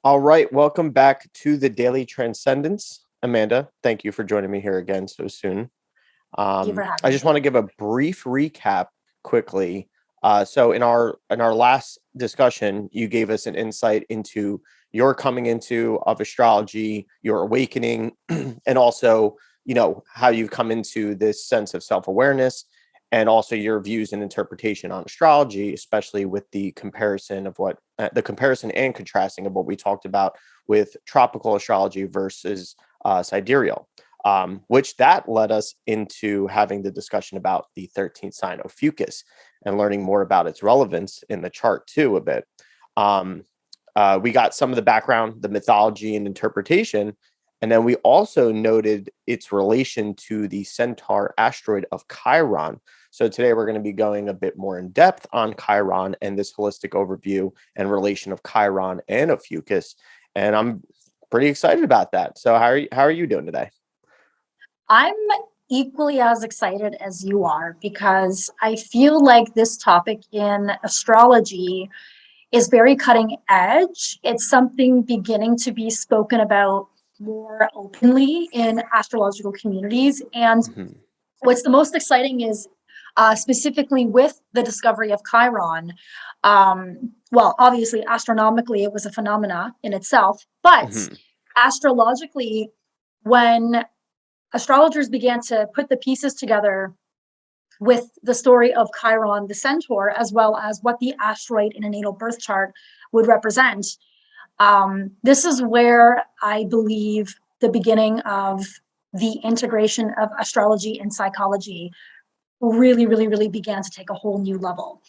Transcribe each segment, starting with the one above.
All right, welcome back to the Daily Transcendence. Amanda, thank you for joining me here again so soon. Thank you for I having just me. want to give a brief recap quickly. So in our last discussion, you gave us an insight into your coming into of astrology, your awakening, and also, how you've come into this sense of self-awareness, and also your views and interpretation on astrology, especially with the comparison of the comparison and contrasting of what we talked about with tropical astrology versus sidereal. Which that led us into having the discussion about the 13th sign of Fucus and learning more about its relevance in the chart too a bit. We got some of the background, the mythology and interpretation, and then we also noted its relation to the centaur asteroid of Chiron. So today we're going to be going a bit more in depth on Chiron and this holistic overview and relation of Chiron and of Fucus. And I'm pretty excited about that. So how are you doing today? I'm equally as excited as you are because I feel like this topic in astrology is very cutting edge. It's something beginning to be spoken about more openly in astrological communities. And Mhm. what's the most exciting is specifically with the discovery of Chiron. Well, obviously, astronomically, it was a phenomena in itself, but Mhm. astrologically, when astrologers began to put the pieces together with the story of Chiron, the centaur, as well as what the asteroid in a natal birth chart would represent. This is where I believe the beginning of the integration of astrology and psychology really, really, really began to take a whole new level.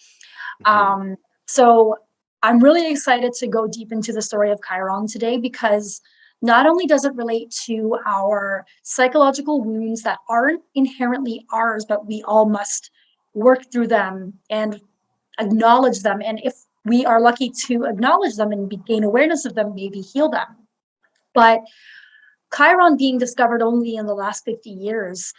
Mhm. So I'm really excited to go deep into the story of Chiron today because not only does it relate to our psychological wounds that aren't inherently ours, but we all must work through them and acknowledge them. And if we are lucky to acknowledge them and gain awareness of them, maybe heal them. But Chiron being discovered only in the last 50 years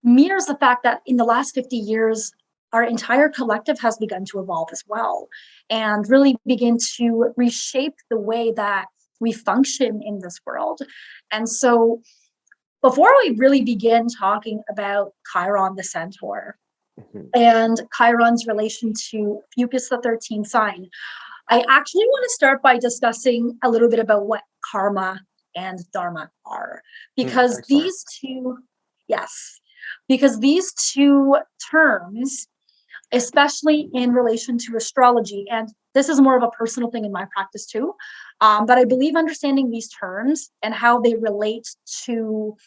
mirrors the fact that in the last 50 years, our entire collective has begun to evolve as well and really begin to reshape the way that we function in this world. And so, before we really begin talking about Chiron the centaur Mhm. and Chiron's relation to Fucus the 13th sign, I actually want to start by discussing a little bit about what karma and dharma are, because Excellent. these two, yes, because these two terms, especially in relation to astrology, and this is more of a personal thing in my practice too, but I believe understanding these terms and how they relate to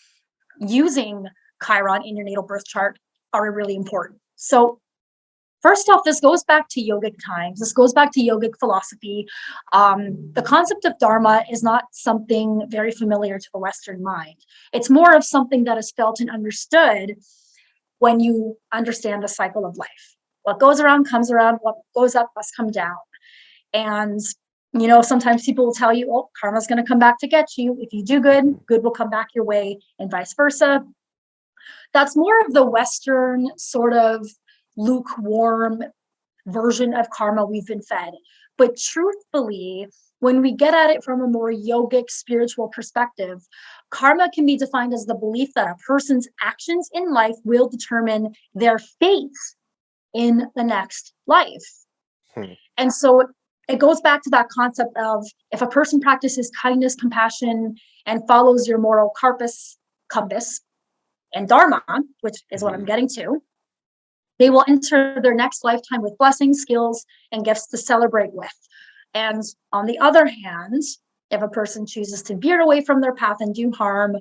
using Chiron in your natal birth chart are really important. So first off, this goes back to yogic times. This goes back to yogic philosophy. The concept of dharma is not something very familiar to the Western mind. It's more of something that is felt and understood when you understand the cycle of life. What goes around comes around, what goes up must come down. And sometimes people will tell you, oh, karma's going to come back to get you. If you do good, Mhm. good will come back your way, and vice versa. That's more of the Western sort of lukewarm version of karma we've been fed. But truthfully, when we get at it from a more yogic spiritual perspective, karma can be defined as the belief that a person's actions in life will determine their fate in the next life. Hmm. And so it goes back to that concept of if a person practices kindness, compassion, and follows your moral compass, and dharma, which is what I'm Mhm. getting to, they will enter their next lifetime with blessings, skills, and gifts to celebrate with. And on the other hand, if a person chooses to veer away from their path and do harm,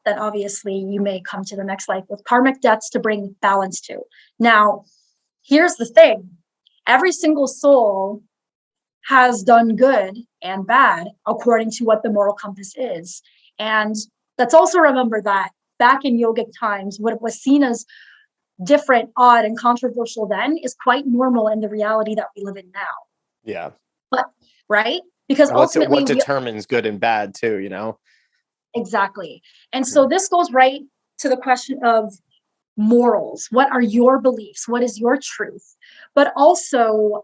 then obviously you may come to the next life with karmic debts to bring balance to. Now, here's the thing. Every single soul has done good and bad according to what the moral compass is. And let's also remember that back in yogic times, what was seen as different, odd, and controversial then is quite normal in the reality that we live in now. Yeah. But right? Because And ultimately what we determines good and bad too, exactly. And so Mhm. this goes right to the question of morals. What are your beliefs? What is your truth? But also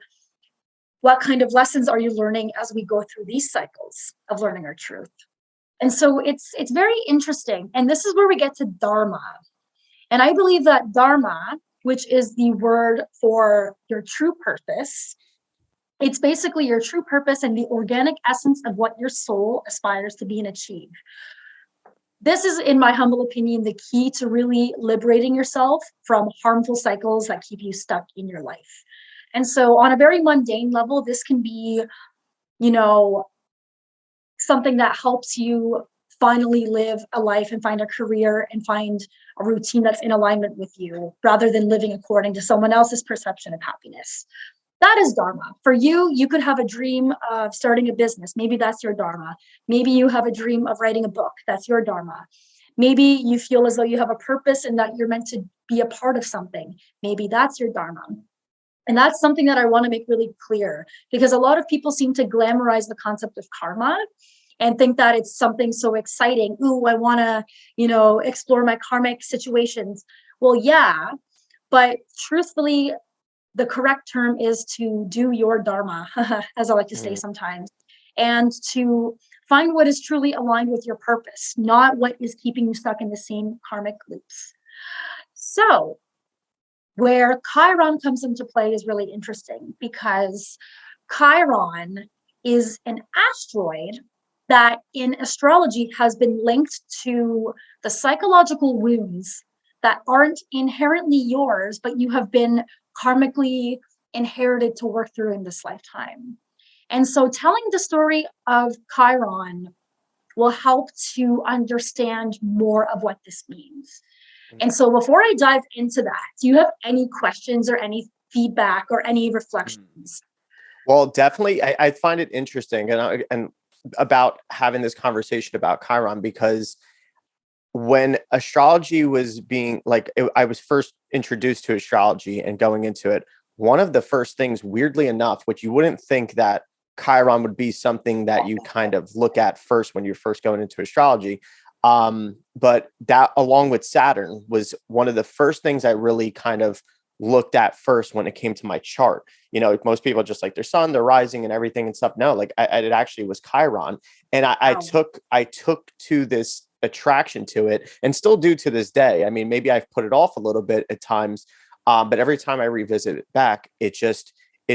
what kind of lessons are you learning as we go through these cycles of learning our truth? And so it's very interesting. And this is where we get to Dharma. And I believe that Dharma, which is the word for your true purpose, it's basically your true purpose and the organic essence of what your soul aspires to be and achieve. This is, in my humble opinion, the key to really liberating yourself from harmful cycles that keep you stuck in your life. And so on a very mundane level, this can be, something that helps you finally live a life and find a career and find a routine that's in alignment with you, rather than living according to someone else's perception of happiness. That is Dharma. For you, you could have a dream of starting a business. Maybe that's your Dharma. Maybe you have a dream of writing a book. That's your Dharma. Maybe you feel as though you have a purpose and that you're meant to be a part of something. Maybe that's your Dharma. And that's something that I want to make really clear, because a lot of people seem to glamorize the concept of karma and think that it's something so exciting. Ooh, I want to, explore my karmic situations. Well, yeah, but truthfully, the correct term is to do your Dharma, as I like to say sometimes, and to find what is truly aligned with your purpose, not what is keeping you stuck in the same karmic loops. So where Chiron comes into play is really interesting, because Chiron is an asteroid that in astrology has been linked to the psychological wounds that aren't inherently yours, but you have been karmically inherited to work through in this lifetime. And so telling the story of Chiron will help to understand more of what this means. And so before I dive into that, do you have any questions or any feedback or any reflections? Well, definitely. I find it interesting and about having this conversation about Chiron, because when astrology was being I was first introduced to astrology and going into it, one of the first things, weirdly enough, which you wouldn't think that Chiron would be something that you kind of look at first when you're first going into astrology. But that, along with Saturn, was one of the first things I really kind of looked at first when it came to my chart. Most people just like their sun, their rising and everything and stuff. No, it actually was Chiron. And I took to this attraction to it, and still do to this day. I mean, maybe I've put it off a little bit at times. But every time I revisit it back, it's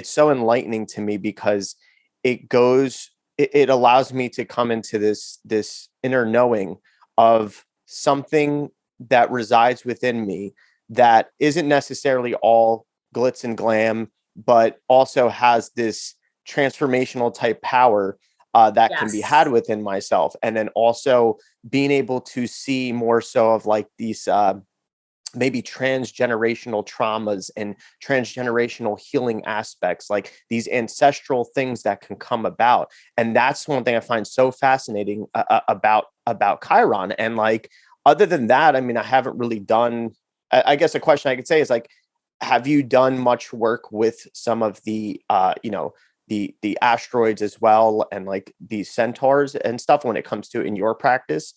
so enlightening to me, because it allows me to come into this inner knowing of something that resides within me that isn't necessarily all glitz and glam, but also has this transformational type power that can be had within myself. And then also being able to see more so of these maybe transgenerational traumas and transgenerational healing aspects, like these ancestral things that can come about. And that's one thing I find so fascinating about Chiron. And other than that, I mean, I haven't really done, I guess a question I could say is have you done much work with some of the, the asteroids as well, and these centaurs and stuff when it comes to in your practice?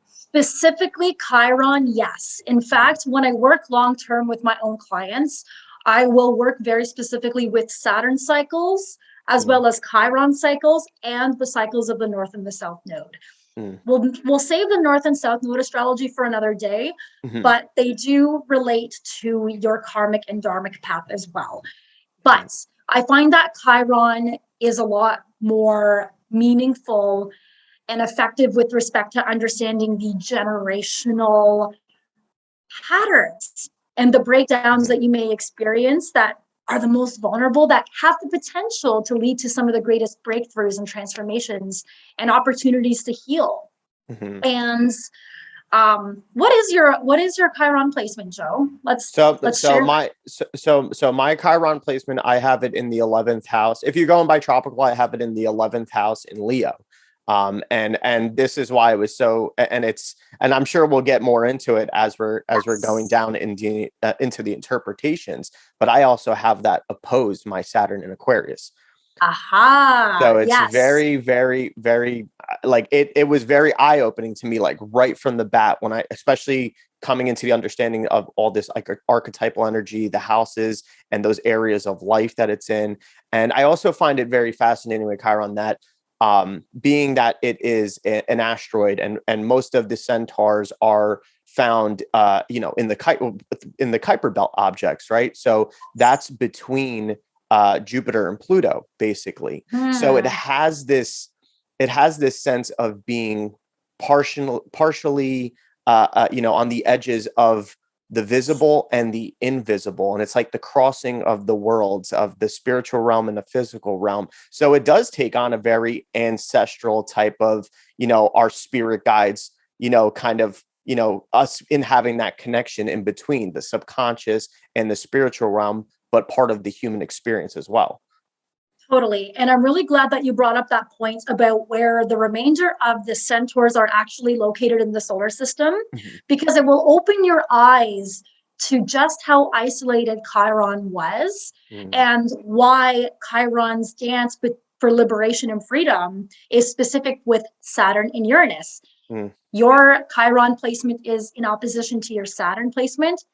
Specifically Chiron, yes. In fact, when I work long-term with my own clients, I will work very specifically with Saturn cycles, as well as Chiron cycles, and the cycles of the North and the South Node. We'll save the North and South Node astrology for another day, but they do relate to your karmic and dharmic path as well. But I find that Chiron is a lot more meaningful and effective with respect to understanding the generational patterns and the breakdowns that you may experience that are the most vulnerable, that have the potential to lead to some of the greatest breakthroughs and transformations and opportunities to heal. And what is your Chiron placement, Joe? Let's share. My Chiron placement, I have it in the 11th house. If you're going by tropical, I have it in the 11th house in Leo. And this is why it was so, and I'm sure we'll get more into it as we're going down into the interpretations, but I also have that opposed my Saturn in Aquarius. So it's very, very, very, it was very eye-opening to me, right from the bat, when especially coming into the understanding of all this like archetypal energy, the houses and those areas of life that it's in. And I also find it very fascinating with Chiron that being that it is an asteroid, and most of the centaurs are found, in the Kuiper belt objects, right? So that's between Jupiter and Pluto, basically. So it has this sense of being partially, on the edges of the visible and the invisible. And it's like the crossing of the worlds of the spiritual realm and the physical realm. So it does take on a very ancestral type of, our spirit guides, kind of, us in having that connection in between the subconscious and the spiritual realm, but part of the human experience as well. Totally. And I'm really glad that you brought up that point about where the remainder of the centaurs are actually located in the solar system, because it will open your eyes to just how isolated Chiron was and why Chiron's dance for liberation and freedom is specific with Saturn and Uranus. Your Chiron placement is in opposition to your Saturn placement.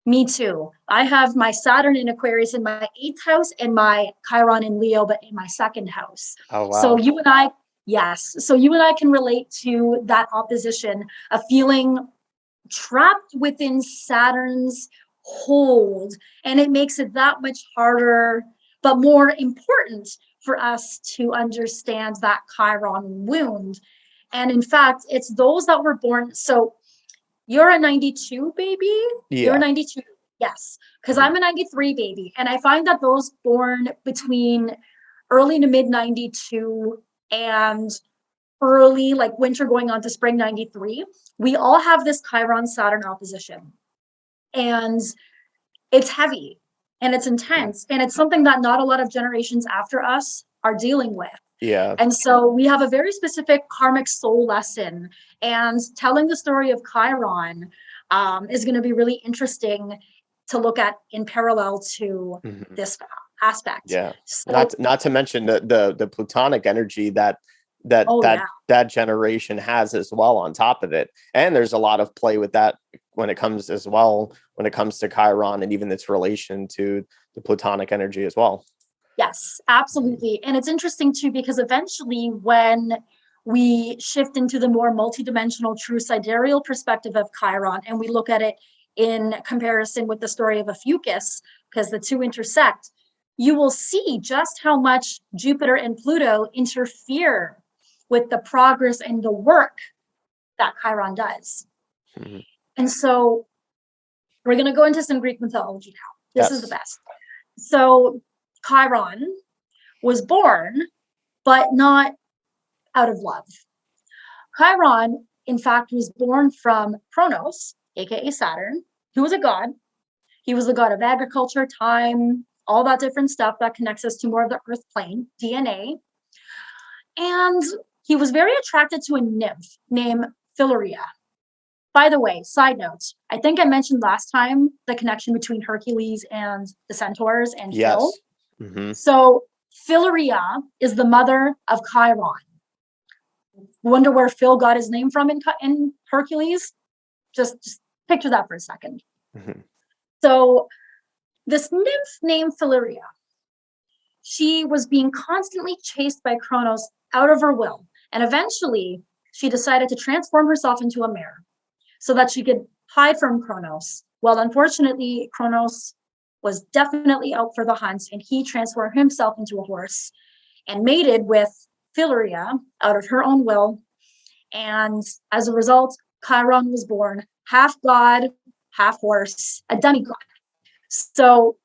Me too. I have my Saturn in Aquarius in my 8th house and my Chiron in Leo, but in my 2nd house. Oh, wow. So you and I, yes. So you and I can relate to that opposition of feeling trapped within Saturn's hold. And it makes it that much harder, but more important for us to understand that Chiron wound. And in fact, it's those that were born. So you're a 92 baby? Yeah. You're a 92. Yes. Because I'm a 93 baby. And I find that those born between early to mid 92 and early, like winter going on to spring 93, we all have this Chiron Saturn opposition. And it's heavy and it's intense. And it's something that not a lot of generations after us are dealing with. Yeah. And so we have a very specific karmic soul lesson, and telling the story of Chiron is going to be really interesting to look at in parallel to this aspect. Yeah. So, not to mention the plutonic energy that generation has as well on top of it. And there's a lot of play with that when it comes to Chiron and even its relation to the plutonic energy as well. Yes, absolutely. And it's interesting too, because eventually when we shift into the more multidimensional true sidereal perspective of Chiron, and we look at it in comparison with the story of Ophiuchus, because the two intersect, you will see just how much Jupiter and Pluto interfere with the progress and the work that Chiron does. And so we're going to go into some Greek mythology now. This is the best. So Chiron was born, but not out of love. Chiron, in fact, was born from Kronos, aka Saturn, who was a god. He was the god of agriculture, time, all that different stuff that connects us to more of the earth plane, DNA. And he was very attracted to a nymph named Philaria. By the way, side note, I think I mentioned last time the connection between Hercules and the centaurs and Phil. So Philaria is the mother of Chiron. Wonder where Phil got his name from in Hercules? Just picture that for a second. So this nymph named Philaria, she was being constantly chased by Kronos out of her will. And eventually she decided to transform herself into a mare so that she could hide from Kronos. Well, unfortunately, Kronos was definitely out for the hunt, and he transformed himself into a horse and mated with Philaria out of her own will. And as a result, Chiron was born, half god, half horse, a demigod. So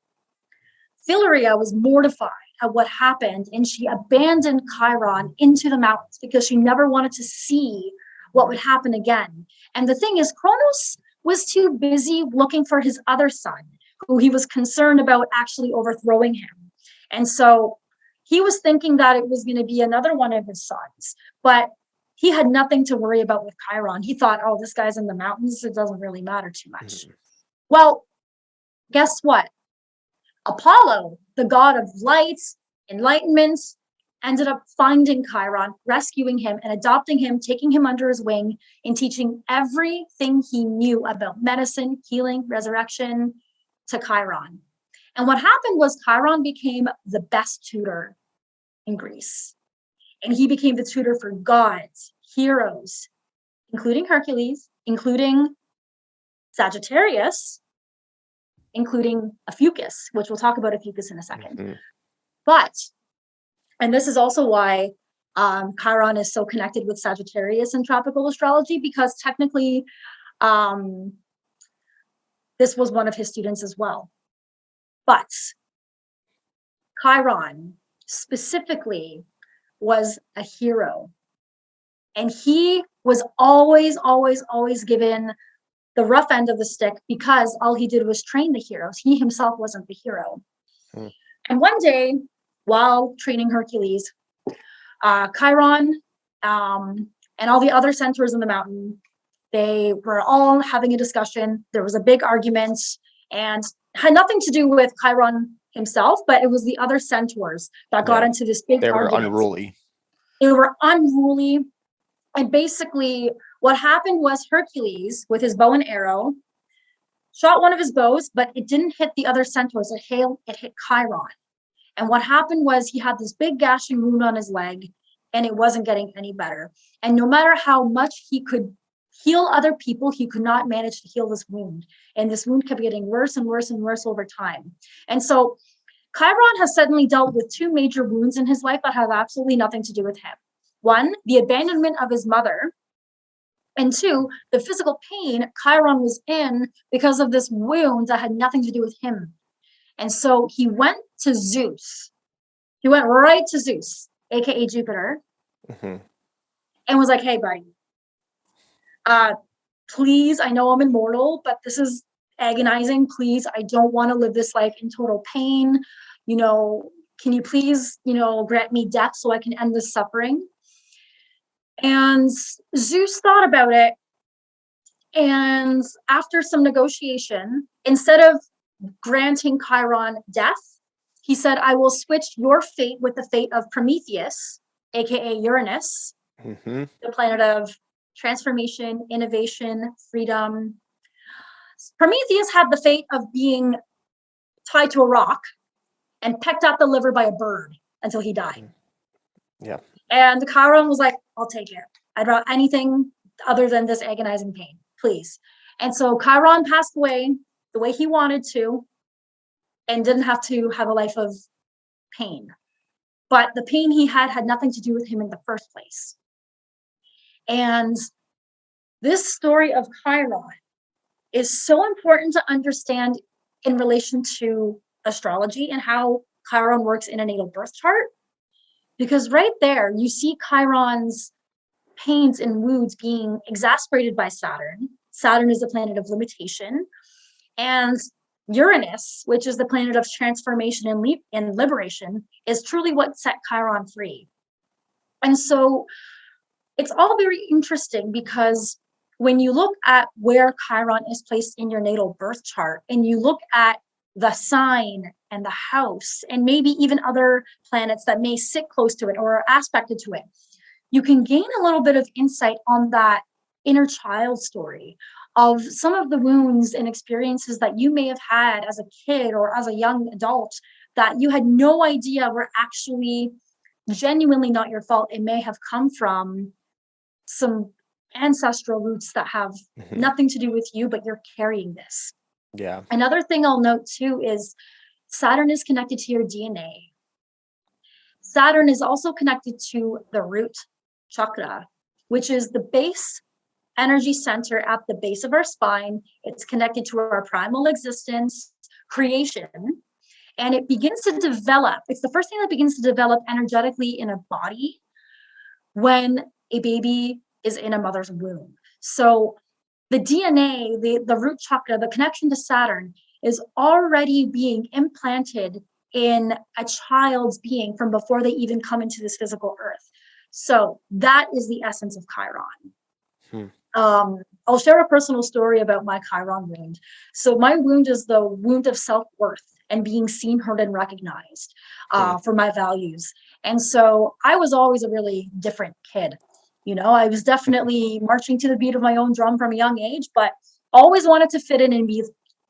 Philaria was mortified at what happened, and she abandoned Chiron into the mountains because she never wanted to see what would happen again. And the thing is, Kronos was too busy looking for his other son, who he was concerned about actually overthrowing him. And so he was thinking that it was going to be another one of his sons, but he had nothing to worry about with Chiron. He thought, oh, this guy's in the mountains. It doesn't really matter too much. Well, guess what? Apollo, the god of light, enlightenment, ended up finding Chiron, rescuing him and adopting him, taking him under his wing and teaching everything he knew about medicine, healing, resurrection to Chiron. And what happened was Chiron became the best tutor in Greece. And he became the tutor for gods, heroes, including Hercules, including Sagittarius, including Ophiuchus, which we'll talk about Ophiuchus in a second. Mm-hmm. But, and this is also why Chiron is so connected with Sagittarius in tropical astrology, because technically this was one of his students as well. But Chiron specifically was a hero. And he was always, always, always given the rough end of the stick because all he did was train the heroes. He himself wasn't the hero. And one day, while training Hercules, Chiron and all the other centaurs in the mountain, they were all having a discussion. There was a big argument and had nothing to do with Chiron himself, but it was the other centaurs that got into this big argument. They were unruly. They were unruly. And basically what happened was Hercules, with his bow and arrow, shot one of his bows, but it didn't hit the other centaurs. It hit Chiron. And what happened was he had this big gashing wound on his leg, and it wasn't getting any better. And no matter how much he could heal other people, he could not manage to heal this wound. And this wound kept getting worse and worse and worse over time. And so Chiron has suddenly dealt with two major wounds in his life that have absolutely nothing to do with him. One, the abandonment of his mother. And two, the physical pain Chiron was in because of this wound that had nothing to do with him. And so he went to Zeus. He went right to Zeus, aka Jupiter, and was like, hey, buddy, please, I know I'm immortal, but this is agonizing. Please, I don't want to live this life in total pain. You know, can you please, grant me death so I can end this suffering? And Zeus thought about it. And after some negotiation, instead of granting Chiron death, he said, I will switch your fate with the fate of Prometheus, aka Uranus, the planet of transformation, innovation, freedom. Prometheus had the fate of being tied to a rock and pecked out the liver by a bird until he died. Yeah. And Chiron was like, I'll take it. I'd rather anything other than this agonizing pain, please. And so Chiron passed away the way he wanted to and didn't have to have a life of pain. But the pain he had nothing to do with him in the first place. And this story of Chiron is so important to understand in relation to astrology and how Chiron works in a natal birth chart. Because right there, you see Chiron's pains and wounds being exacerbated by Saturn. Saturn is the planet of limitation. And Uranus, which is the planet of transformation and liberation, is truly what set Chiron free. And so it's all very interesting because when you look at where Chiron is placed in your natal birth chart and you look at the sign and the house and maybe even other planets that may sit close to it or are aspected to it, you can gain a little bit of insight on that inner child story of some of the wounds and experiences that you may have had as a kid or as a young adult that you had no idea were actually genuinely not your fault. It may have come from some ancestral roots that have nothing to do with you, but you're carrying this. Yeah. Another thing I'll note too is Saturn is connected to your DNA. Saturn is also connected to the root chakra, which is the base energy center at the base of our spine. It's connected to our primal existence, creation, and it begins to develop. It's the first thing that begins to develop energetically in a body when a baby is in a mother's womb. So the DNA, the root chakra, the connection to Saturn is already being implanted in a child's being from before they even come into this physical earth. So that is the essence of Chiron. I'll share a personal story about my Chiron wound. So my wound is the wound of self-worth and being seen, heard, and recognized for my values. And so I was always a really different kid. I was definitely marching to the beat of my own drum from a young age, but always wanted to fit in and be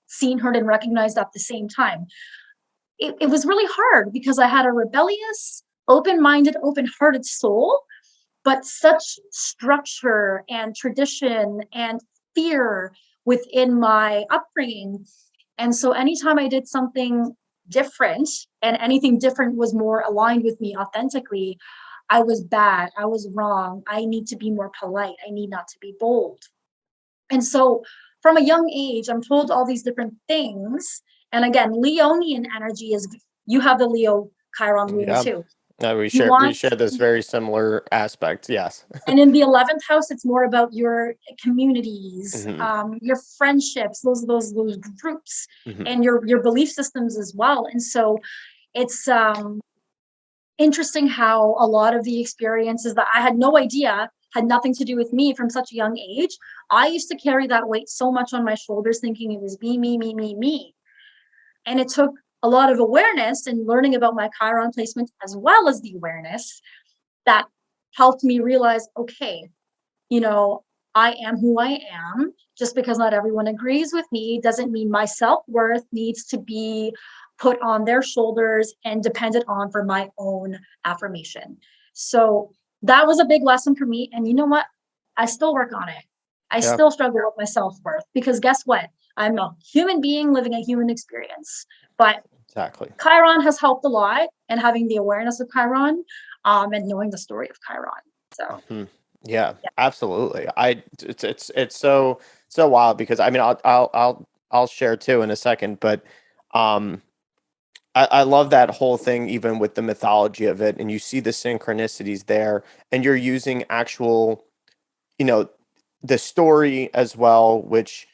seen, heard, and recognized at the same time. It was really hard because I had a rebellious, open-minded, open-hearted soul, but such structure and tradition and fear within my upbringing. And so anytime I did something different and anything different was more aligned with me authentically, I was bad. I was wrong. I need to be more polite. I need not to be bold. And so from a young age, I'm told all these different things. And again, Leonian energy is, you have the Leo Chiron wound Yeah. too. We You share want, this very similar aspect. Yes. and in the 11th house, it's more about your communities, Hmm. your friendships, those groups, Hmm. and your belief systems as well. And so it's interesting how a lot of the experiences that I had no idea had nothing to do with me from such a young age. I used to carry that weight so much on my shoulders, thinking it was me, me, me, me, me. And it took a lot of awareness and learning about my Chiron placement, as well as the awareness, that helped me realize, okay, I am who I am. Just because not everyone agrees with me doesn't mean my self-worth needs to be put on their shoulders and depended on for my own affirmation. So that was a big lesson for me. And you know what? I still work on it. I Yeah. still struggle with my self-worth because guess what? I'm a human being living a human experience. But Exactly. Chiron has helped a lot, and having the awareness of Chiron, and knowing the story of Chiron. So Mhm. Yeah, yeah. absolutely. It's so wild because I mean I'll share too in a second, but um I love that whole thing even with the mythology of it, and you see the synchronicities there, and you're using actual, you know, the story as well, which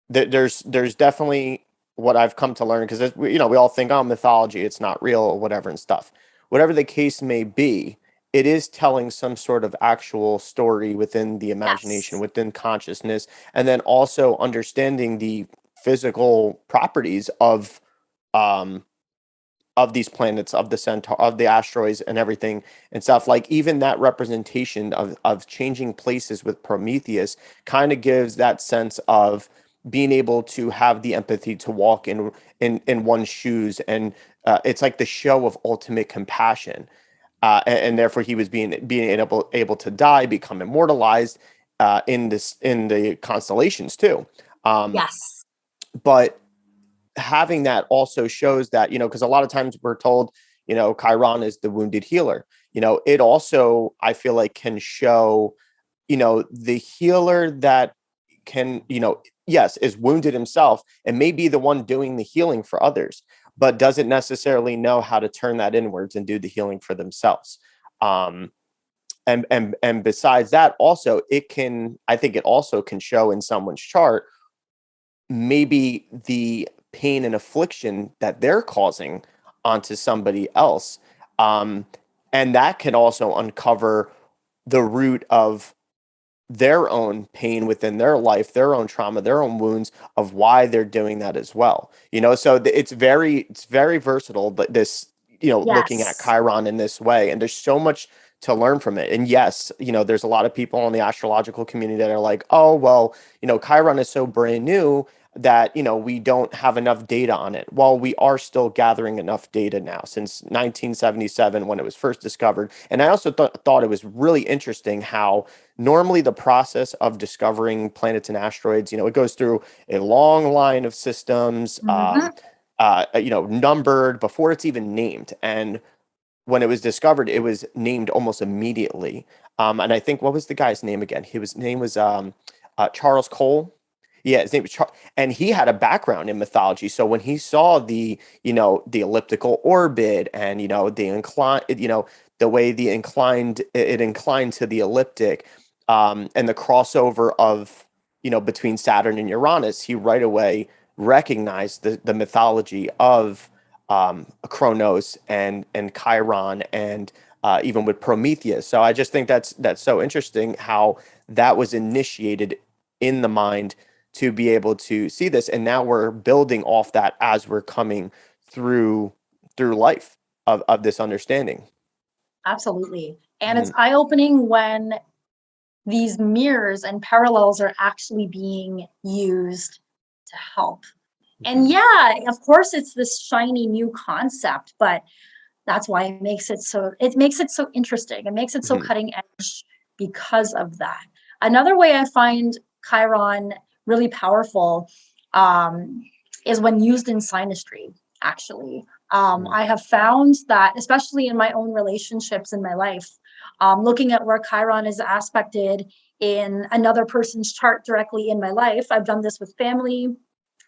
there's definitely what I've come to learn because we all think, oh, mythology, it's not real or whatever and stuff. Whatever the case may be, it is telling some sort of actual story within the imagination, Yes. within consciousness, and then also understanding the physical properties um of these planets, of the centaur, of the asteroids and everything and stuff. Like even that representation of changing places with Prometheus kind of gives that sense of being able to have the empathy to walk in one's shoes, and it's like the show of ultimate compassion, and therefore he was being able to die, become immortalized in the constellations too. Yes. But having that also shows that, because a lot of times we're told, Chiron is the wounded healer. It also, I feel like, can show, the healer that can, yes, is wounded himself and may be the one doing the healing for others, but doesn't necessarily know how to turn that inwards and do the healing for themselves. Um, and besides that, also, I think it also can show in someone's chart maybe the pain and affliction that they're causing onto somebody else. Um, and that can also uncover the root of their own pain within their life, their own trauma, their own wounds, of why they're doing that as well. So it's very versatile, but this, looking at Yes. Chiron in this way, and there's so much to learn from it. And yes, there's a lot of people in the astrological community that are like, oh, well, Chiron is so brand new that, we don't have enough data on it. Well, we are still gathering enough data now since 1977 when it was first discovered. And I also thought it was really interesting how normally the process of discovering planets and asteroids, it goes through a long line of systems, Mm-hmm. numbered before it's even named. And when it was discovered, it was named almost immediately. And I think, what was the guy's name again? His name was Charles Cole. Yeah, his name was Charles, and he had a background in mythology. So when he saw the elliptical orbit, and the incline, the way it inclined to the ecliptic, and the crossover of between Saturn and Uranus, he right away recognized the mythology of Kronos and Chiron, and even with Prometheus. So I just think that's so interesting how that was initiated in the mind to be able to see this, and now we're building off that as we're coming through life of this understanding. Absolutely. And it's Mhm. eye-opening when these mirrors and parallels are actually being used to help. And Mhm. yeah, of course it's this shiny new concept, but that's why it makes it so interesting. It makes it so Mhm. cutting edge because of that. Another way I find Chiron really powerful um, is when used in synastry, actually. Mhm. I have found that, especially in my own relationships in my life, looking at where Chiron is aspected in another person's chart directly in my life. I've done this with family,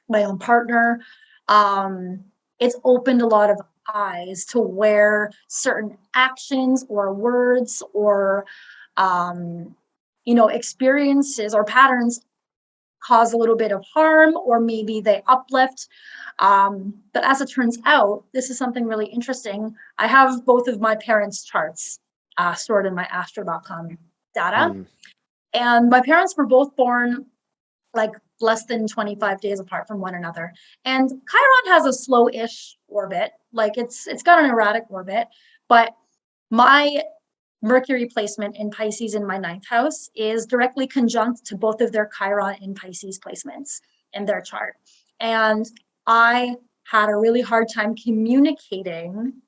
my own partner. Um, it's opened a lot of eyes to where certain actions or words or um, experiences or patterns cause a little bit of harm, or maybe they uplift. But as it turns out, this is something really interesting. I have both of my parents' charts stored in my astro.com data. Mhm. And my parents were both born like less than 25 days apart from one another. And Chiron has a slow-ish orbit. Like it's got an erratic orbit, but my Mercury placement in Pisces in my ninth house is directly conjunct to both of their Chiron in Pisces placements in their chart. And I had a really hard time communicating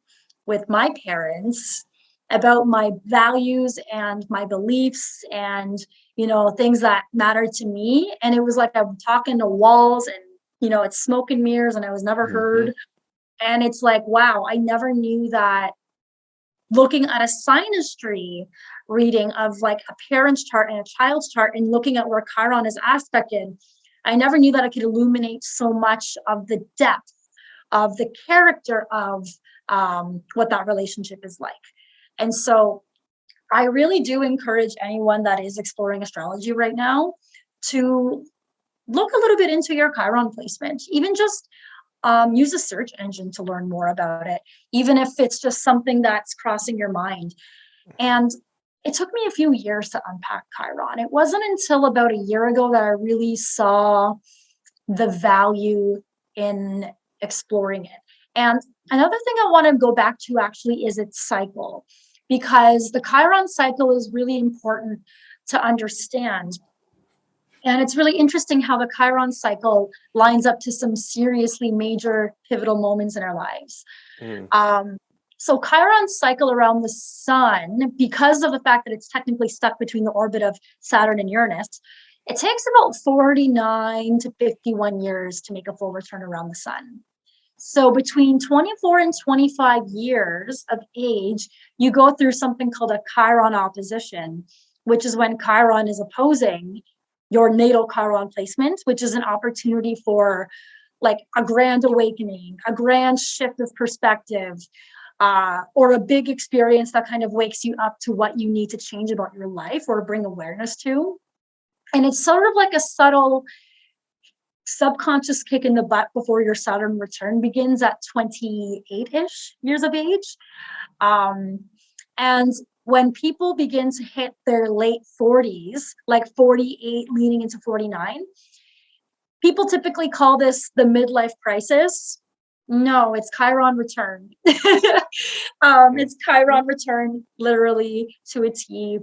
with my parents about my values and my beliefs and things that matter to me. And it was like I'm talking to walls, and it's smoke and mirrors, and I was never Mhm. heard. And it's like, wow, I never knew that looking at a synastry reading of like a parent's chart and a child's chart and looking at where Chiron is aspected, I never knew that it could illuminate so much of the depth of the character of what that relationship is like. And so I really do encourage anyone that is exploring astrology right now to look a little bit into your Chiron placement, even just use a search engine to learn more about it, even if it's just something that's crossing your mind. And it took me a few years to unpack Chiron. It wasn't until about a year ago that I really saw the value in exploring it. And another thing I want to go back to actually is its cycle, because the Chiron cycle is really important to understand. And it's really interesting how the Chiron cycle lines up to some seriously major pivotal moments in our lives. Mhm. Um, so Chiron's cycle around the sun, because of the fact that it's technically stuck between the orbit of Saturn and Uranus, it takes about 49 to 51 years to make a full return around the sun. So between 24 and 25 years of age, you go through something called a Chiron opposition, which is when Chiron is opposing your natal Chiron placement, which is an opportunity for like a grand awakening, a grand shift of perspective, or a big experience that kind of wakes you up to what you need to change about your life or bring awareness to. And it's sort of like a subtle subconscious kick in the butt before your Saturn return begins at 28-ish years of age. And when people begin to hit their late 40s, like 48 leaning into 49, people typically call this the midlife crisis. No, it's Chiron return. It's Chiron return, literally to a T.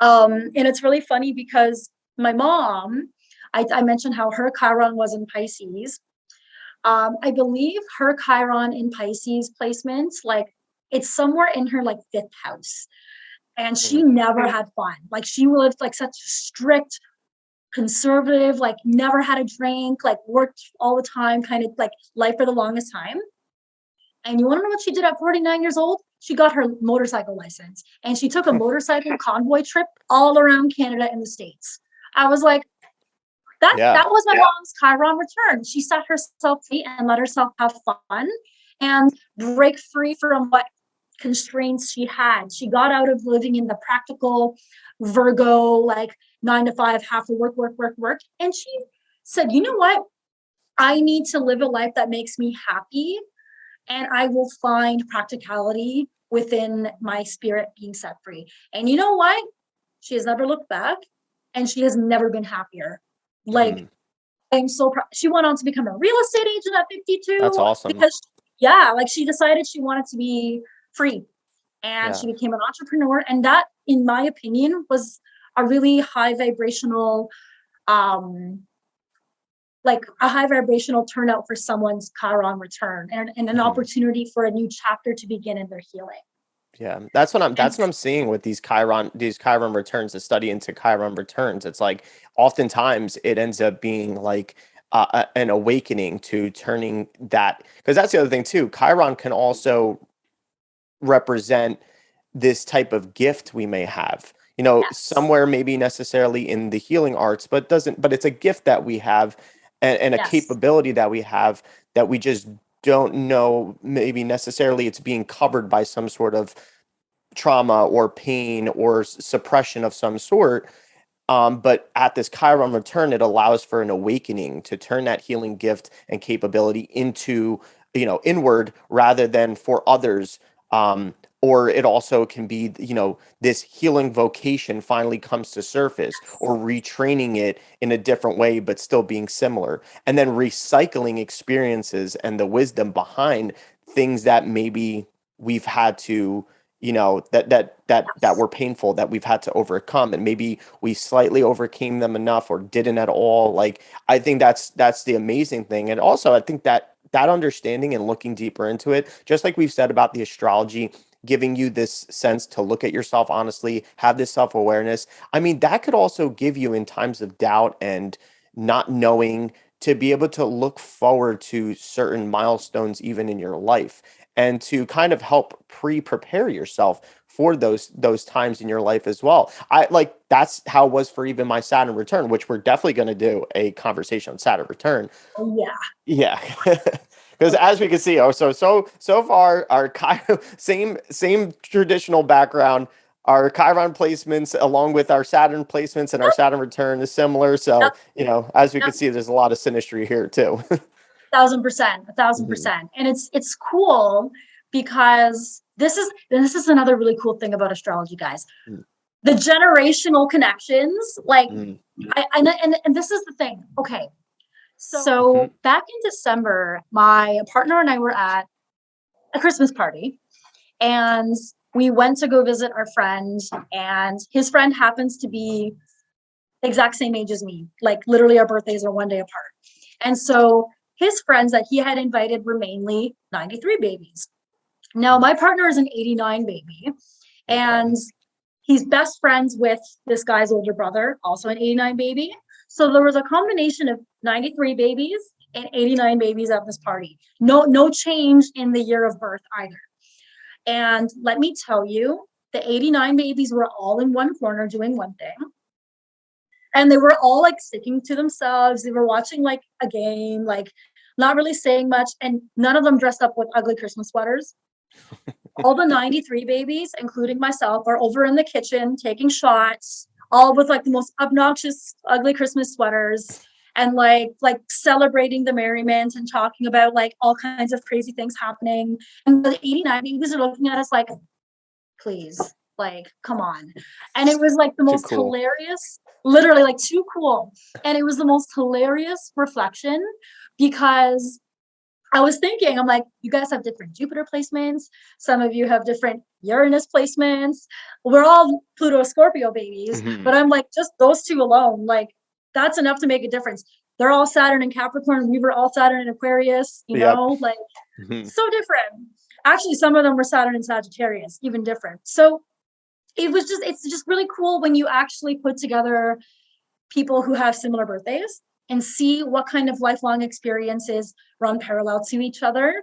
And it's really funny because my mom, I mentioned how her Chiron was in Pisces. I believe her Chiron in Pisces placements, like it's somewhere in her like fifth house. And she Mhm. never had fun. Like she lived like such a strict, conservative, like never had a drink, like worked all the time, kind of like life for the longest time. And you want to know what she did at 49 years old? She got her motorcycle license and she took a motorcycle convoy trip all around Canada and the States. I was like, Yeah. that was my mom's Chiron return. She set herself free and let herself have fun and break free from what constraints she had. She got out of living in the practical Virgo, like 9 to 5, have to work, work, work, work. And she said, you know what? I need to live a life that makes me happy, and I will find practicality within my spirit being set free. And you know what? She has never looked back, and she has never been happier. Like, Mhm. I'm so proud. She went on to become a real estate agent at That's 52 awesome. because, yeah, like she decided she wanted to be free. and she became an entrepreneur. And that, in my opinion, was a really high vibrational, like a high vibrational turnout for someone's Chiron return, and an opportunity for a new chapter to begin in their healing. Yeah, that's what I'm seeing with these Chiron returns, the study into Chiron returns. It's like oftentimes it ends up being like an awakening to turning that, because that's the other thing too. Chiron can also represent this type of gift we may have, somewhere maybe necessarily in the healing arts, but it's a gift that we have, and a capability that we have that we just don't know, maybe necessarily it's being covered by some sort of trauma or pain or suppression of some sort. But at this Chiron return, it allows for an awakening to turn that healing gift and capability into, inward rather than for others. Or it also can be, this healing vocation finally comes to surface, or retraining it in a different way, but still being similar. And then recycling experiences and the wisdom behind things that maybe we've had to, that were painful, that we've had to overcome, and maybe we slightly overcame them enough or didn't at all. Like, I think that's the amazing thing. And also I think that understanding and looking deeper into it, just like we've said about the astrology, giving you this sense to look at yourself honestly, have this self-awareness. I mean, that could also give you, in times of doubt and not knowing, to be able to look forward to certain milestones even in your life, and to kind of help prepare yourself for those times in your life as well. That's how it was for even my Saturn return, which we're definitely going to do a conversation on Saturn return. Oh yeah. Yeah. Because as we can see, so far, our same traditional background, our Chiron placements along with our Saturn placements and our Saturn return is similar. So, as we can see, there's a lot of synastry here too. 1,000%. And it's cool because this is another really cool thing about astrology, guys. The generational connections, like, and this is the thing. Okay. So back in December, my partner and I were at a Christmas party, and we went to go visit our friend, and his friend happens to be the exact same age as me. Like, literally our birthdays are one day apart. And so his friends that he had invited were mainly 93 babies. Now, my partner is an 89 baby, and he's best friends with this guy's older brother, also an 89 baby. So there was a combination of 93 babies and 89 babies at this party. No change in the year of birth either. And let me tell you, the 89 babies were all in one corner doing one thing. And they were all like sticking to themselves. They were watching like a game, like not really saying much. And none of them dressed up with ugly Christmas sweaters. All the 93 babies, including myself, are over in the kitchen taking shots, all with like the most obnoxious, ugly Christmas sweaters, and like celebrating the merriment and talking about like all kinds of crazy things happening. And the 89 babies are looking at us like, please, like, come on. And it was like the most hilarious, literally like too cool. And it was the most hilarious reflection, because I was thinking, I'm like, you guys have different Jupiter placements. Some of you have different Uranus placements. We're all Pluto Scorpio babies, but I'm like, just those two alone, like, that's enough to make a difference. They're all Saturn and Capricorn. We were all Saturn and Aquarius, like so different. Actually, some of them were Saturn and Sagittarius, even different. So it's just really cool when you actually put together people who have similar birthdays and see what kind of lifelong experiences run parallel to each other.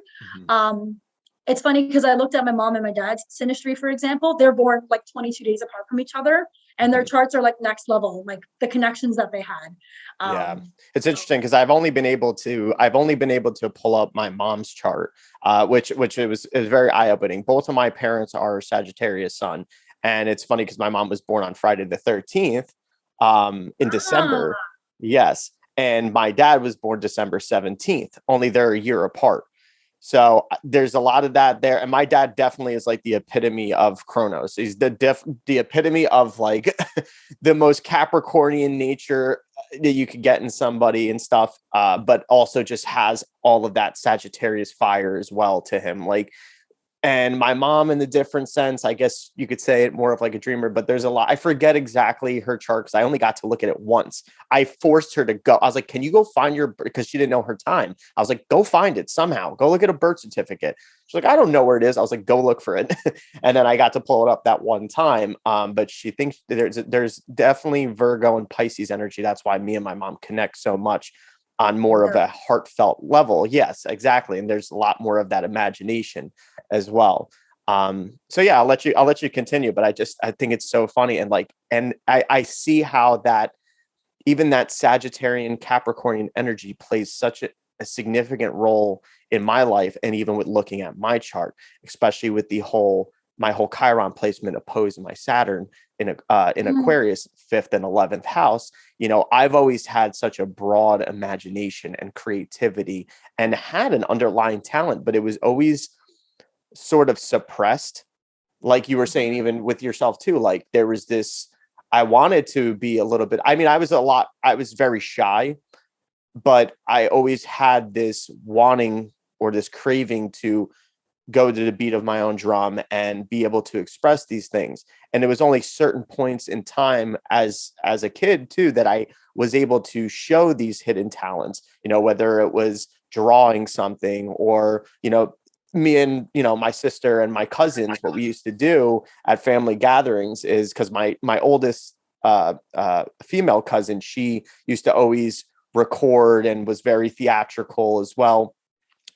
It's funny because I looked at my mom and my dad's synastry, for example. They're born like 22 days apart from each other, and their charts are like next level, like the connections that they had. It's interesting because I've only been able to pull up my mom's chart, which it was very eye-opening. Both of my parents are Sagittarius sun, and it's funny because my mom was born on Friday the 13th in December. Yes. And my dad was born December 17th, only they're a year apart. So there's a lot of that there. And my dad definitely is like the epitome of Chronos. He's the epitome of like the most Capricornian nature that you could get in somebody and stuff. But also just has all of that Sagittarius fire as well to him. Like, And my mom, in the different sense, I guess you could say it more of like a dreamer, but there's a lot. I forget exactly her chart because I only got to look at it once. I forced her to go. I was like, can you go find your, because she didn't know her time. I was like, go find it somehow. Go look at a birth certificate. She's like, I don't know where it is. I was like, go look for it. And then I got to pull it up that one time. But she thinks there's definitely Virgo and Pisces energy. That's why me and my mom connect so much on more of a heartfelt level. Yes, exactly. And there's a lot more of that imagination as well. So yeah, I'll let you continue, but I think it's so funny. And like, and I see how that, even that Sagittarian Capricornian energy plays such a significant role in my life. And even with looking at my chart, especially with my whole Chiron placement opposed my Saturn in Aquarius, 5th and 11th house. I've always had such a broad imagination and creativity and had an underlying talent, but it was always sort of suppressed. Like you were saying, even with yourself too, like there was this, I wanted to be a little bit, I mean, I was very shy, but I always had this wanting or this craving to go to the beat of my own drum and be able to express these things. And it was only certain points in time as a kid too, that I was able to show these hidden talents, whether it was drawing something or, me and, my sister and my cousins, what we used to do at family gatherings is, because my oldest female cousin, she used to always record and was very theatrical as well.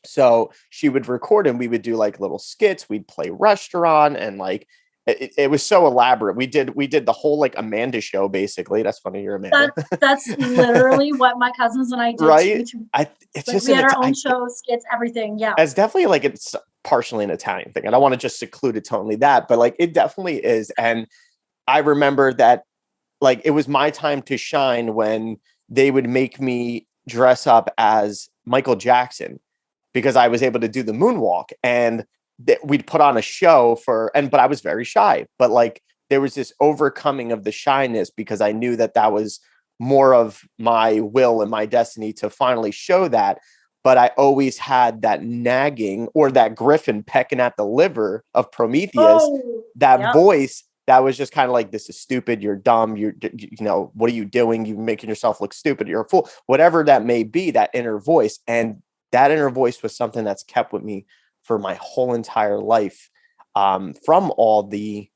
So she would record and we would do like little skits. We'd play restaurant and like it was so elaborate. We did the whole like Amanda show basically. That's funny, you're Amanda. That's literally what my cousins and I did right? too. It's like just we had our own shows, skits, everything. Yeah, it's definitely like it's partially an Italian thing. I don't want to just seclude it to only that, but like it definitely is. And I remember that like it was my time to shine when they would make me dress up as Michael Jackson, because I was able to do the moonwalk, and we'd put on a show but I was very shy, but like there was this overcoming of the shyness because I knew that was more of my will and my destiny to finally show that. But I always had that nagging or that griffin pecking at the liver of Prometheus, voice that was just kind of like, this is stupid. You're dumb. What are you doing? You're making yourself look stupid. You're a fool, whatever that may be, that inner voice. And that inner voice was something that's kept with me for my whole entire life, from all the,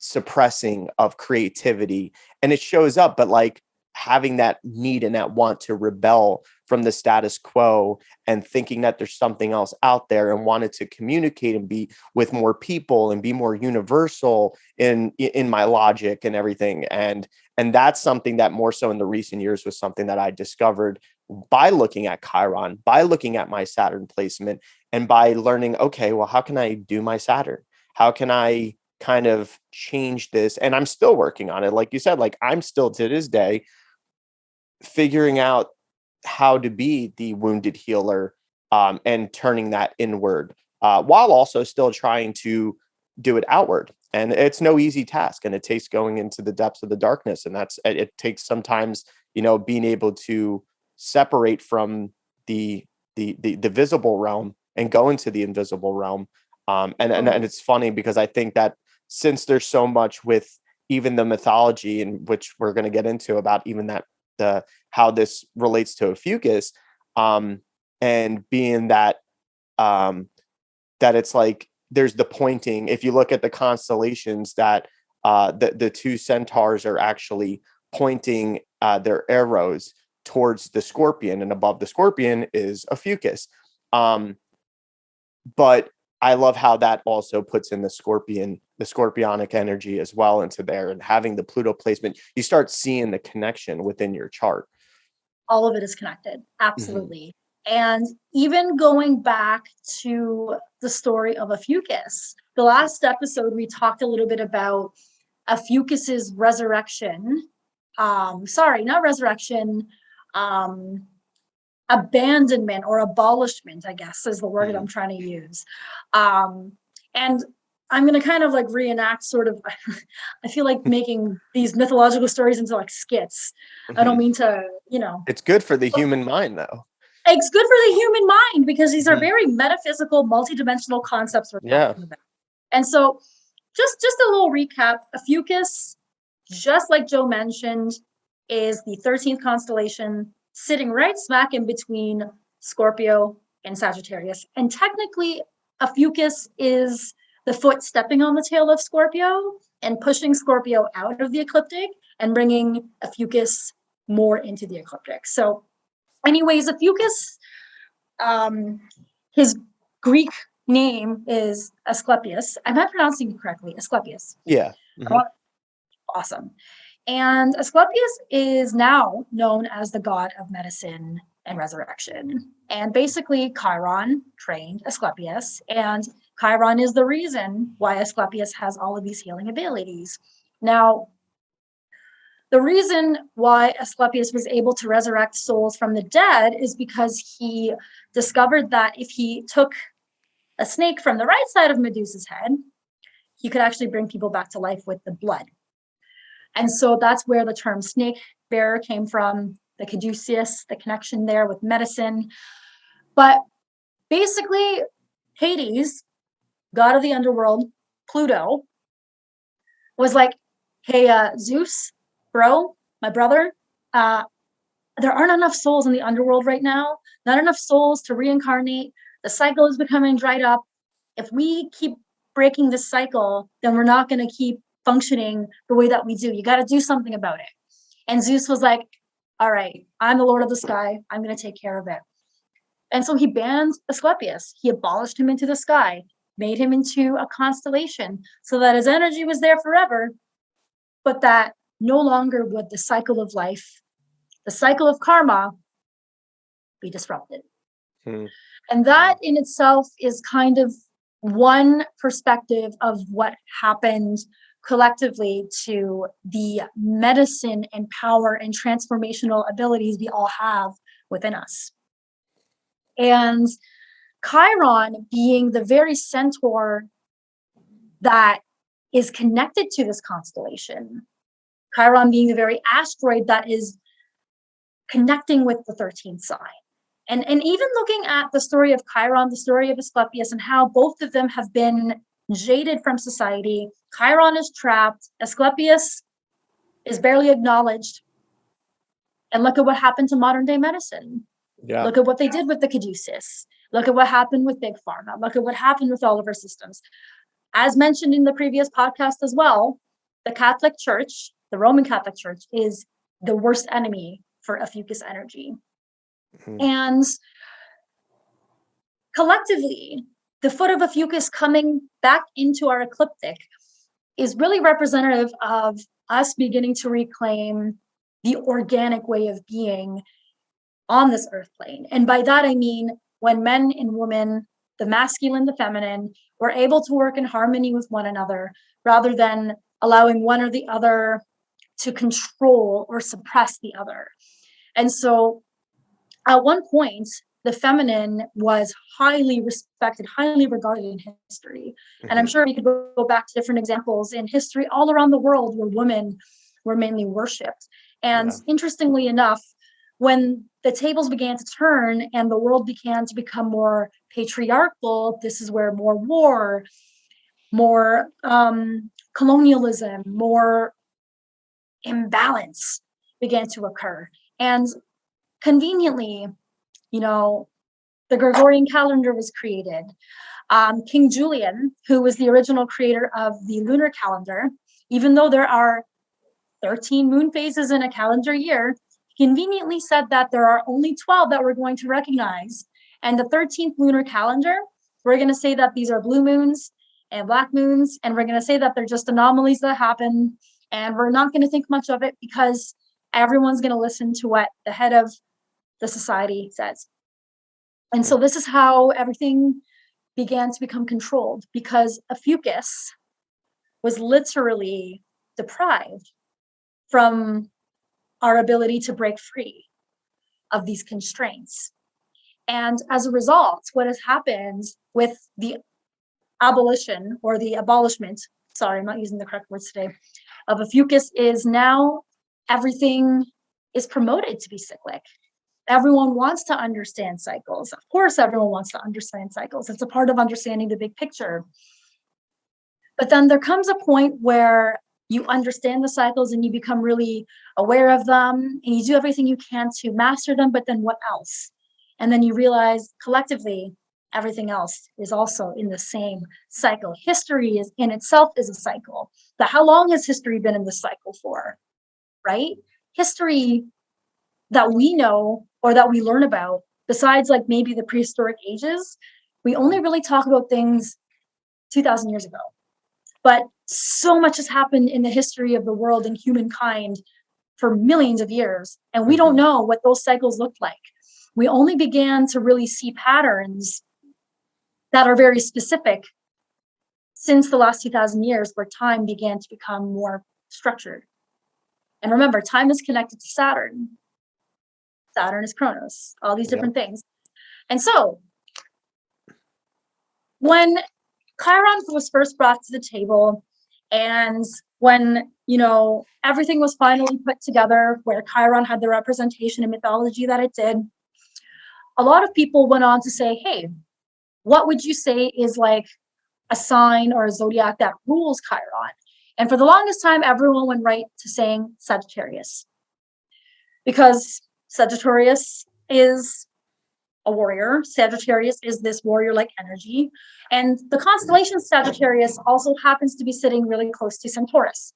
suppressing of creativity. And it shows up, but like having that need and that want to rebel from the status quo and thinking that there's something else out there and wanted to communicate and be with more people and be more universal in my logic and everything. And that's something that more so in the recent years was something that I discovered by looking at Chiron, by looking at my Saturn placement, and by learning, okay, well, how can I do my Saturn? How can I kind of change this? And I'm still working on it. Like you said, like I'm still to this day figuring out how to be the wounded healer, and turning that inward, while also still trying to do it outward. And it's no easy task, and it takes going into the depths of the darkness. And it takes sometimes, being able to separate from the visible realm and go into the invisible realm. And it's funny because I think that since there's so much with even the mythology, in which we're going to get into about even that how this relates to a fucus, and being that that it's like there's the pointing. If you look at the constellations, that the two centaurs are actually pointing their arrows towards the scorpion, and above the scorpion is a fucus. But I love how that also puts in the scorpionic energy as well into there, and having the Pluto placement, you start seeing the connection within your chart. All of it is connected. Absolutely. Mm-hmm. And even going back to the story of a fucus, the last episode, we talked a little bit about a fucus's resurrection. Sorry, not resurrection. Abandonment or abolishment, I guess, is the word that I'm trying to use. And I'm going to kind of like reenact sort of, I feel like making these mythological stories into like skits. I don't mean to, It's good for the human mind though. It's good for the human mind because these are very metaphysical, multidimensional concepts we're talking about. And so just a little recap. Ophiuchus, just like Joe mentioned, is the 13th constellation, sitting right smack in between Scorpio and Sagittarius. And technically, Ophiuchus is the foot stepping on the tail of Scorpio and pushing Scorpio out of the ecliptic and bringing Ophiuchus more into the ecliptic. So anyways, Ophiuchus, his Greek name is Asclepius. Am I pronouncing it correctly? Asclepius. Yeah. Mm-hmm. Awesome. And Asclepius is now known as the god of medicine and resurrection. And basically, Chiron trained Asclepius, and Chiron is the reason why Asclepius has all of these healing abilities. Now, the reason why Asclepius was able to resurrect souls from the dead is because he discovered that if he took a snake from the right side of Medusa's head, he could actually bring people back to life with the blood. And so that's where the term snake bearer came from, the caduceus, the connection there with medicine. But basically, Hades, god of the underworld, Pluto, was like, hey, Zeus, bro, my brother, there aren't enough souls in the underworld right now, not enough souls to reincarnate. The cycle is becoming dried up. If we keep breaking this cycle, then we're not going to keep functioning the way that we do. You got to do something about it. And Zeus was like, all right, I'm the Lord of the sky. I'm going to take care of it. And so he banned Asclepius. He abolished him into the sky, made him into a constellation so that his energy was there forever, but that no longer would the cycle of life, the cycle of karma, be disrupted. And that in itself is kind of one perspective of what happened collectively to the medicine and power and transformational abilities we all have within us. And Chiron being the very centaur that is connected to this constellation, Chiron being the very asteroid that is connecting with the 13th sign. And even looking at the story of Chiron, the story of Asclepius, and how both of them have been jaded from society. Chiron is trapped. Asclepius is barely acknowledged. And look at what happened to modern day medicine. Yeah. Look at what they did with the caduceus. Look at what happened with Big Pharma. Look at what happened with all of our systems. As mentioned in the previous podcast as well, the Catholic Church, the Roman Catholic Church, is the worst enemy for Ophiuchus energy. And collectively, the foot of Ophiuchus coming back into our ecliptic is really representative of us beginning to reclaim the organic way of being on this earth plane. And by that, I mean when men and women, the masculine, the feminine, were able to work in harmony with one another rather than allowing one or the other to control or suppress the other. And so at one point, the feminine was highly respected, highly regarded in history. And I'm sure we could go back to different examples in history all around the world where women were mainly worshipped. And interestingly enough, when the tables began to turn and the world began to become more patriarchal, this is where more war, more colonialism, more imbalance began to occur. And conveniently, you know, the Gregorian calendar was created. King Julian, who was the original creator of the lunar calendar, even though there are 13 moon phases in a calendar year, conveniently said that there are only 12 that we're going to recognize. And the 13th lunar calendar, we're going to say that these are blue moons and black moons, and we're going to say that they're just anomalies that happen, and we're not going to think much of it because everyone's going to listen to what the head of the society says. And so this is how everything began to become controlled, because Ophiuchus was literally deprived from our ability to break free of these constraints. And as a result, what has happened with the abolition or the abolishment, sorry, I'm not using the correct words today, of Ophiuchus is now everything is promoted to be cyclic. everyone wants to understand cycles. Of course, everyone wants to understand cycles. It's a part of understanding the big picture. But then there comes a point where you understand the cycles and you become really aware of them and you do everything you can to master them, but then what else? And then you realize collectively, everything else is also in the same cycle. History is in itself is a cycle. But how long has history been in this cycle for, right? History that we know or that we learn about, besides like maybe the prehistoric ages, we only really talk about things 2,000 years ago. But so much has happened in the history of the world and humankind for millions of years, and we don't know what those cycles looked like. We only began to really see patterns that are very specific since the last 2,000 years, where time began to become more structured. And remember, time is connected to Saturn. Saturn is Kronos, all these different things. And so when Chiron was first brought to the table, and when, everything was finally put together, where Chiron had the representation in mythology that it did, a lot of people went on to say, hey, what would you say is like a sign or a zodiac that rules Chiron? And for the longest time, everyone went right to saying Sagittarius, because Sagittarius is a warrior. Sagittarius is this warrior-like energy. And the constellation Sagittarius also happens to be sitting really close to Centaurus.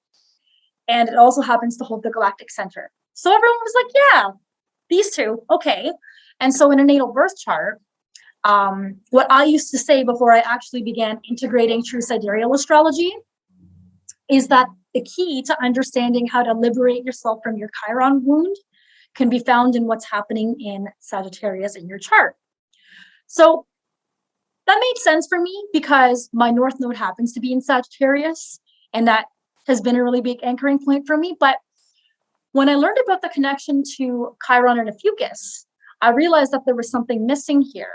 And it also happens to hold the galactic center. So everyone was like, yeah, these two, okay. And so in a natal birth chart, what I used to say before I actually began integrating true sidereal astrology is that the key to understanding how to liberate yourself from your Chiron wound can be found in what's happening in Sagittarius in your chart. So that made sense for me because my North Node happens to be in Sagittarius, and that has been a really big anchoring point for me. But when I learned about the connection to Chiron and Ophiuchus, I realized that there was something missing here.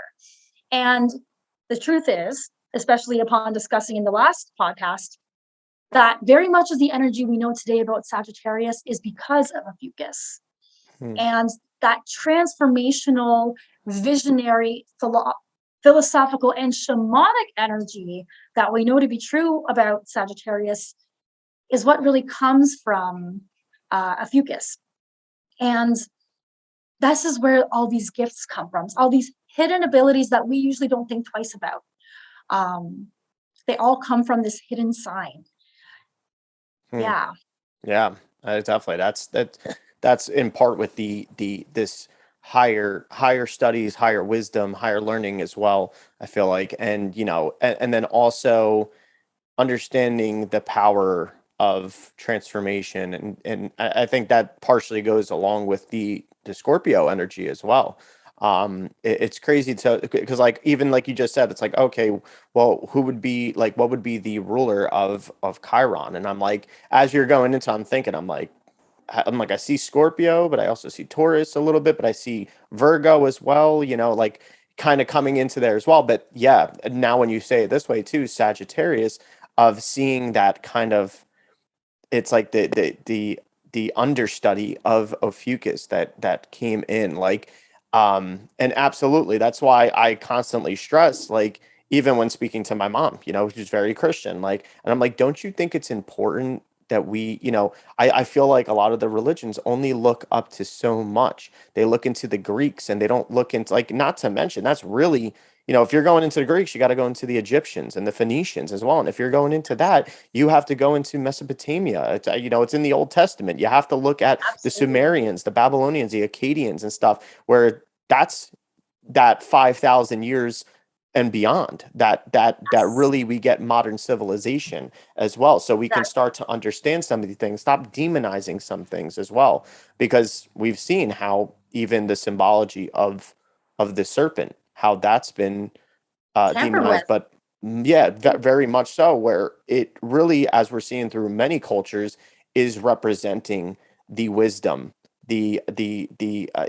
And the truth is, especially upon discussing in the last podcast, that very much of the energy we know today about Sagittarius is because of Ophiuchus. And that transformational, visionary, philosophical, and shamanic energy that we know to be true about Sagittarius is what really comes from Ophiuchus. And this is where all these gifts come from, all these hidden abilities that we usually don't think twice about. They all come from this hidden sign. Yeah. Yeah, definitely. That's in part with this higher studies, higher wisdom, higher learning as well, I feel like. And and then also understanding the power of transformation, and I think that partially goes along with the Scorpio energy as well. It's crazy because like even like you just said, it's like, okay, well, who would be like, what would be the ruler of Chiron? And I'm like, as you're going into, I'm like, I see Scorpio, but I also see Taurus a little bit, but I see Virgo as well, like kind of coming into there as well. But yeah, now when you say it this way too, Sagittarius, of seeing that kind of, it's like the understudy of Ophiuchus that came in, like, and absolutely, that's why I constantly stress, like, even when speaking to my mom, who's very Christian, like, and I'm like, don't you think it's important that we, I feel like a lot of the religions only look up to so much. They look into the Greeks and they don't look into, like, not to mention, that's really, if you're going into the Greeks, you got to go into the Egyptians and the Phoenicians as well. And if you're going into that, you have to go into Mesopotamia. It's, it's in the Old Testament. You have to look at the Sumerians, the Babylonians, the Akkadians and stuff, where that's that 5,000 years and beyond, that really we get modern civilization as well. So we can start to understand some of these things, stop demonizing some things as well, because we've seen how even the symbology of the serpent, how that's been demonized, but yeah, very much so, where it really, as we're seeing through many cultures, is representing the wisdom, the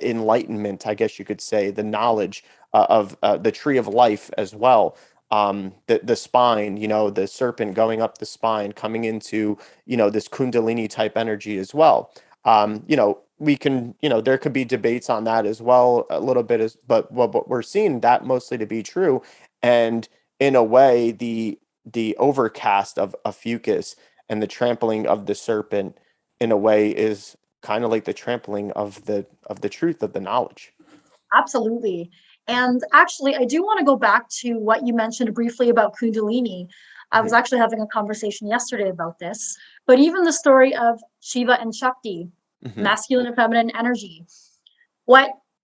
enlightenment, I guess you could say, the knowledge of the tree of life as well. The spine, the serpent going up the spine, coming into, this Kundalini type energy as well. We can, there could be debates on that as well, a little bit, but what we're seeing that mostly to be true. And in a way, the overcast of a fucus and the trampling of the serpent in a way is kind of like the trampling of the truth of the knowledge. Absolutely. And actually, I do want to go back to what you mentioned briefly about Kundalini. I was actually having a conversation yesterday about this, but even the story of Shiva and Shakti, masculine and feminine energy.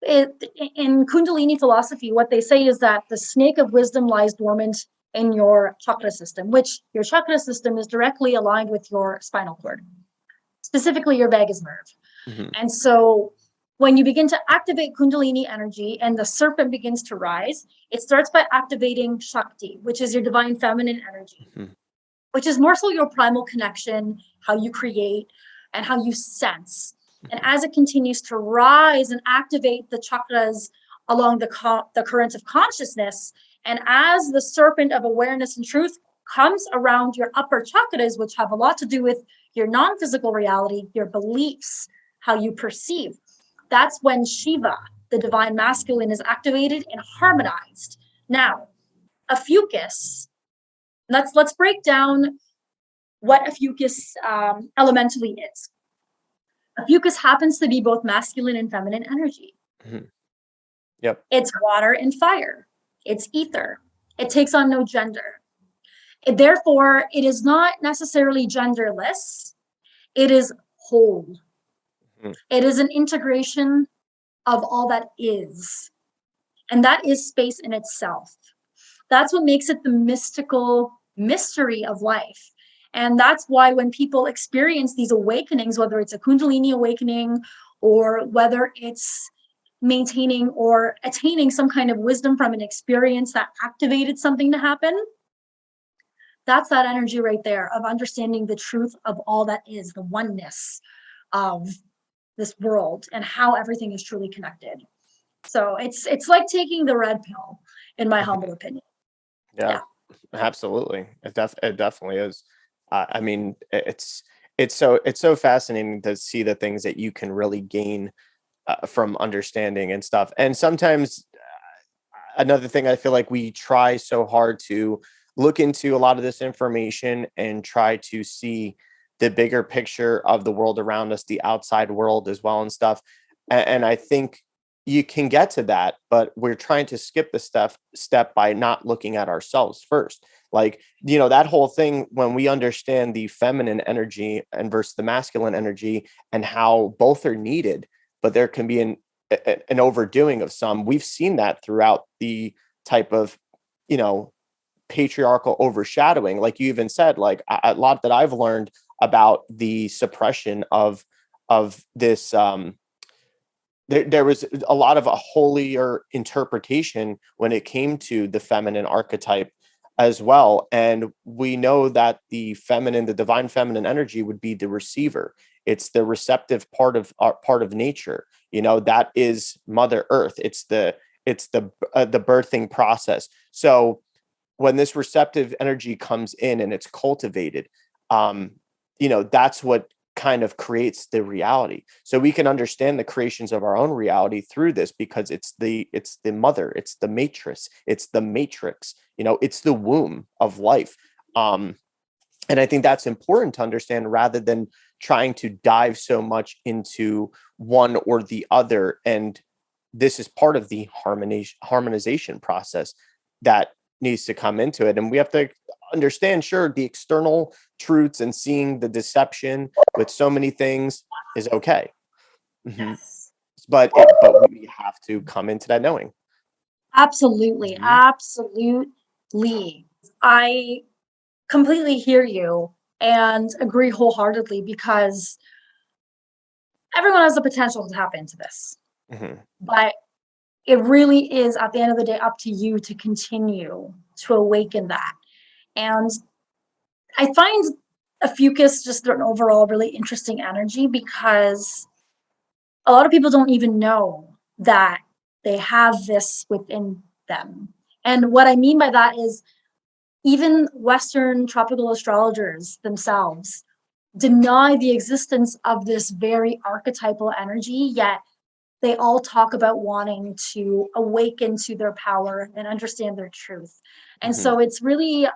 In Kundalini philosophy, what they say is that the snake of wisdom lies dormant in your chakra system, which your chakra system is directly aligned with your spinal cord, specifically your vagus nerve. And so when you begin to activate Kundalini energy and the serpent begins to rise, it starts by activating Shakti, which is your divine feminine energy, which is more so your primal connection, how you create and how you sense. And as it continues to rise and activate the chakras along the currents of consciousness, and as the serpent of awareness and truth comes around your upper chakras, which have a lot to do with your non-physical reality, your beliefs, how you perceive, that's when Shiva, the divine masculine, is activated and harmonized. Now, a fucus, let's break down what a fucus elementally is. A fucus happens to be both masculine and feminine energy. Yep. It's water and fire. It's ether. It takes on no gender. Therefore, it is not necessarily genderless. It is whole. It is an integration of all that is. And that is space in itself. That's what makes it the mystical mystery of life. And that's why when people experience these awakenings, whether it's a Kundalini awakening or whether it's maintaining or attaining some kind of wisdom from an experience that activated something to happen, that's that energy right there of understanding the truth of all that is, the oneness of this world and how everything is truly connected. So it's like taking the red pill, in my humble opinion. Yeah. Absolutely. It definitely is. I mean, it's so fascinating to see the things that you can really gain from understanding and stuff. And sometimes another thing, I feel like we try so hard to look into a lot of this information and try to see the bigger picture of the world around us, the outside world as well and stuff. And I think you can get to that, but we're trying to skip the step by not looking at ourselves first. Like, that whole thing, when we understand the feminine energy and versus the masculine energy and how both are needed, but there can be an overdoing of some. We've seen that throughout the type of, patriarchal overshadowing. Like you even said, like a lot that I've learned about the suppression of this, there was a lot of a holier interpretation when it came to the feminine archetype as well. And we know that the divine feminine energy would be the receiver. It's the receptive part of nature. That is Mother Earth. It's the birthing process. So when this receptive energy comes in and it's cultivated, that's what kind of creates the reality. So we can understand the creations of our own reality through this, because it's the mother, it's the matrix, it's the womb of life. And I think that's important to understand, rather than trying to dive so much into one or the other. And this is part of the harmonization process that needs to come into it. And we have to understand, sure, the external truths and seeing the deception with so many things is okay. Yes. But we have to come into that knowing. Absolutely. Absolutely. I completely hear you and agree wholeheartedly, because everyone has the potential to tap into this. But it really is, at the end of the day, up to you to continue to awaken that. And I find a fucus just an overall really interesting energy, because a lot of people don't even know that they have this within them. And what I mean by that is, even Western tropical astrologers themselves deny the existence of this very archetypal energy, yet they all talk about wanting to awaken to their power and understand their truth. And so it's really,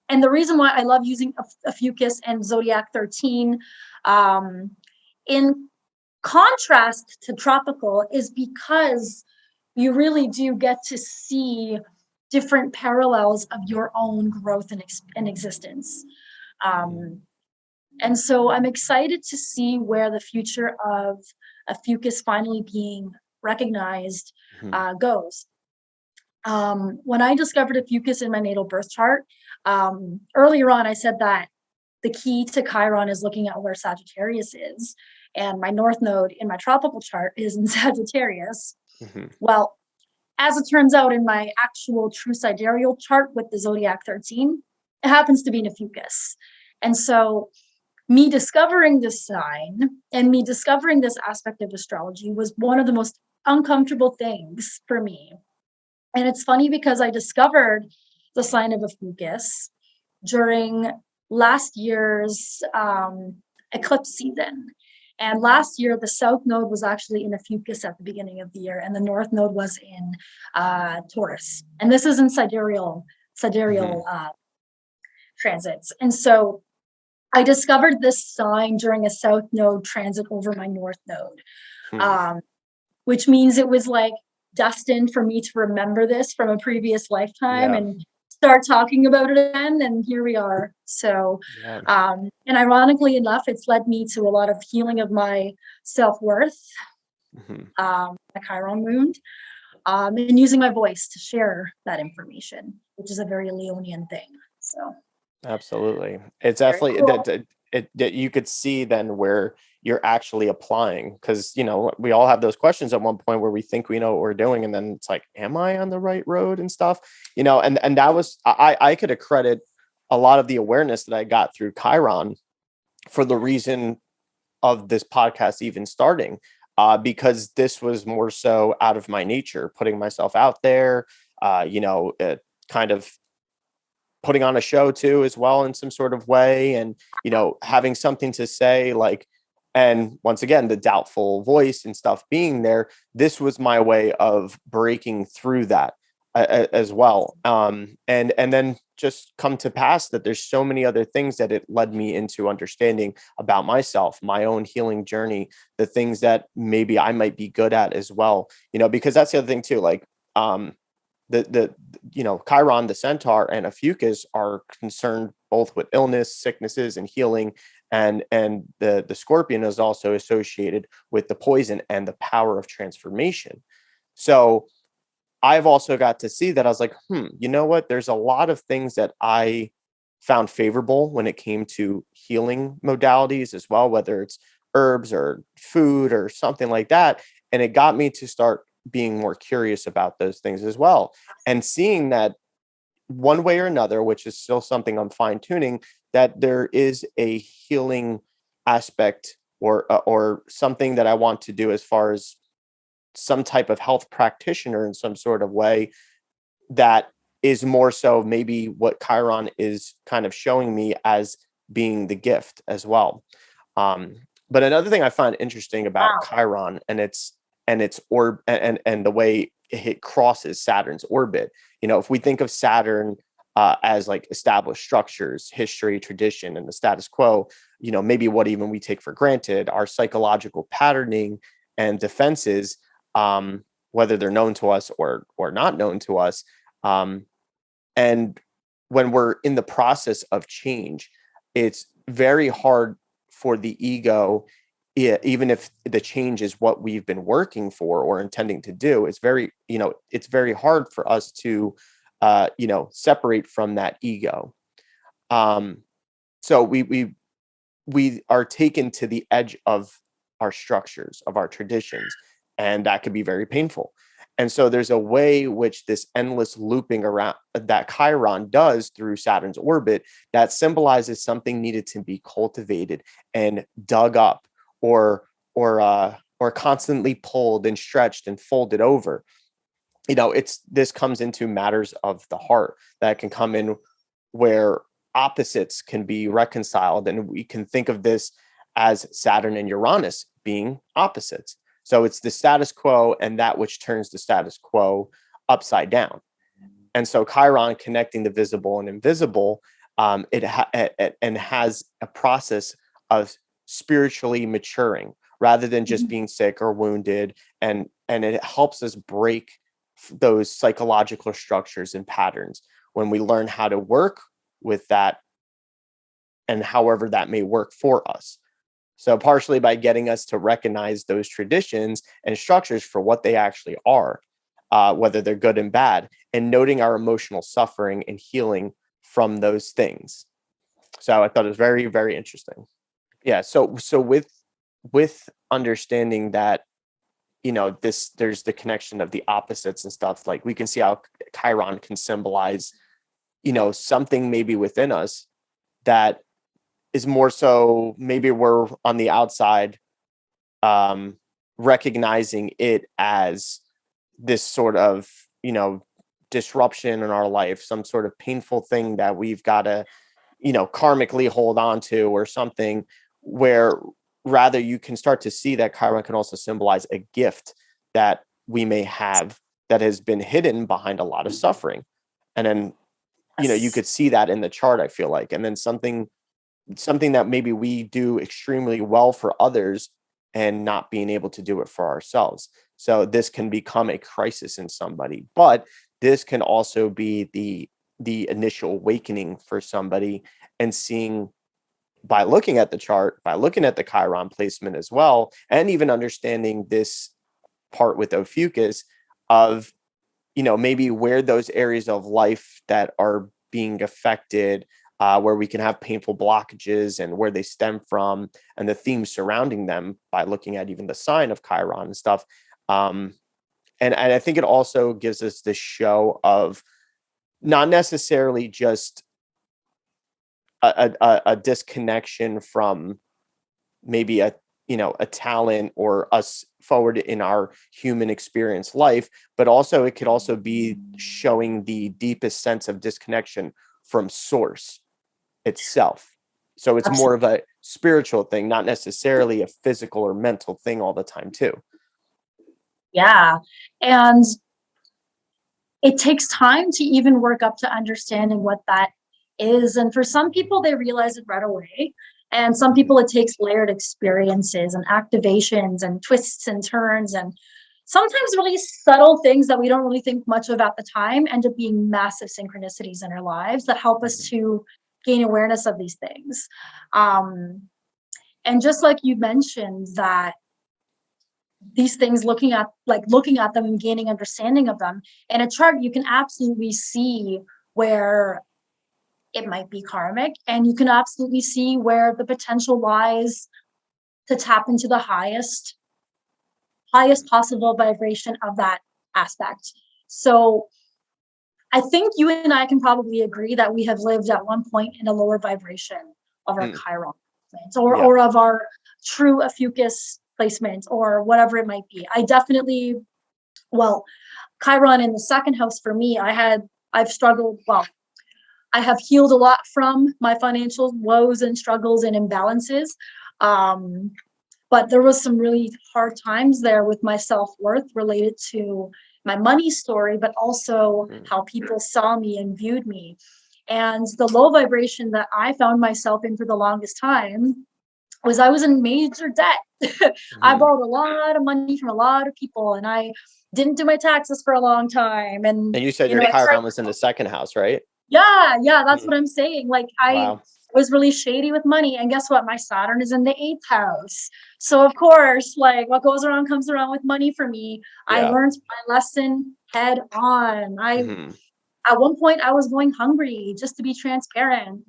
and the reason why I love using a Fucus and Zodiac 13 in contrast to tropical is because you really do get to see different parallels of your own growth and existence. And so I'm excited to see where the future of a Fucus finally being recognized goes. When I discovered a Fucus in my natal birth chart, earlier on I said that the key to Chiron is looking at where Sagittarius is. And my North Node in my tropical chart is in Sagittarius. Well, as it turns out in my actual true sidereal chart with the Zodiac 13, it happens to be in a Fucus. And so me discovering this sign and me discovering this aspect of astrology was one of the most uncomfortable things for me. And it's funny because I discovered the sign of a Fucus during last year's eclipse season. And last year, the South Node was actually in a Fucus at the beginning of the year, and the North Node was in Taurus. And this is in sidereal transits. And so I discovered this sign during a South Node transit over my North Node, which means it was like destined for me to remember this from a previous lifetime and start talking about it again. And here we are. So, and ironically enough, it's led me to a lot of healing of my self-worth, the Chiron Wound, and using my voice to share that information, which is a very Leonian thing. So. Absolutely. It's definitely cool. that you could see then where you're actually applying, because, you know, we all have those questions at one point where we think we know what we're doing. And then it's like, am I on the right road and stuff, you know, and that was, I could accredit a lot of the awareness that I got through Chiron for the reason of this podcast even starting, because this was more so out of my nature, putting myself out there, you know, kind of putting on a show too, as well, in some sort of way. And, you know, having something to say, like, and once again, the doubtful voice and stuff being there, this was my way of breaking through that as well. And then just come to pass that there's so many other things that it led me into understanding about myself, my own healing journey, the things that maybe I might be good at as well, you know, because that's the other thing too, like, the you know, Chiron, the centaur, and a Fucus are concerned both with illness, sicknesses, and healing. And the Scorpion is also associated with the poison and the power of transformation. So I've also got to see that I was like, you know what? There's a lot of things that I found favorable when it came to healing modalities as well, whether it's herbs or food or something like that. And it got me to start being more curious about those things as well, and seeing that one way or another, which is still something I'm fine tuning, that there is a healing aspect or something that I want to do as far as some type of health practitioner in some sort of way, that is more so maybe what Chiron is kind of showing me as being the gift as well. But another thing I find interesting about Chiron and its orb and the way it crosses Saturn's orbit. You know, if we think of Saturn as like established structures, history, tradition, and the status quo, you know, maybe what even we take for granted, our psychological patterning and defenses, whether they're known to us or not known to us. And when we're in the process of change, it's very hard for the ego, even if the change is what we've been working for or intending to do. It's very, you know, it's very hard for us to, you know, separate from that ego. So we are taken to the edge of our structures, of our traditions, and that could be very painful. And so there's a way which this endless looping around that Chiron does through Saturn's orbit that symbolizes something needed to be cultivated and dug up, or constantly pulled and stretched and folded over. You know, this comes into matters of the heart that can come in where opposites can be reconciled. And we can think of this as Saturn and Uranus being opposites. So it's the status quo and that which turns the status quo upside down. And so Chiron connecting the visible and invisible, it has a process of spiritually maturing rather than just being sick or wounded. And it helps us break those psychological structures and patterns when we learn how to work with that and however that may work for us. So partially by getting us to recognize those traditions and structures for what they actually are, whether they're good and bad, and noting our emotional suffering and healing from those things. So I thought it was very, very interesting. Yeah. So with understanding that, there's the connection of the opposites and stuff, like we can see how Chiron can symbolize, something maybe within us that is more so maybe we're on the outside, recognizing it as this sort of, disruption in our life, some sort of painful thing that we've got to, karmically hold on to or something, where rather you can start to see that Chiron can also symbolize a gift that we may have that has been hidden behind a lot of suffering. And then, you could see that in the chart, I feel like, and then something that maybe we do extremely well for others and not being able to do it for ourselves. So this can become a crisis in somebody, but this can also be the initial awakening for somebody, and seeing by looking at the chart, by looking at the Chiron placement as well, and even understanding this part with Ophiuchus of, maybe where those areas of life that are being affected, where we can have painful blockages and where they stem from and the themes surrounding them by looking at even the sign of Chiron and stuff. And I think it also gives us this show of not necessarily just a disconnection from maybe a talent or us forward in our human experience life, but also it could also be showing the deepest sense of disconnection from source itself. So it's more of a spiritual thing, not necessarily a physical or mental thing all the time too. Yeah. And it takes time to even work up to understanding what that is. And for some people, they realize it right away. And some people, it takes layered experiences and activations and twists and turns, and sometimes really subtle things that we don't really think much of at the time end up being massive synchronicities in our lives that help us to gain awareness of these things. And just like you mentioned, that these things, looking at them and gaining understanding of them in a chart, you can absolutely see where it might be karmic, and you can absolutely see where the potential lies to tap into the highest possible vibration of that aspect. So I think you and I can probably agree that we have lived at one point in a lower vibration of our Chiron placement, or of our true Ophiuchus placement, or whatever it might be. I definitely, Chiron in the second house for me, I've struggled, I have healed a lot from my financial woes and struggles and imbalances. But there was some really hard times there with my self-worth related to my money story, but also how people saw me and viewed me. And the low vibration that I found myself in for the longest time was I was in major debt. I borrowed a lot of money from a lot of people, and I didn't do my taxes for a long time. And you said your Chiron was in the second house, right? Yeah, that's what I'm saying. Like, I was really shady with money, and guess what? My Saturn is in the 8th house. So of course, like, what goes around comes around with money for me. I learned my lesson head on. At one point I was going hungry, just to be transparent,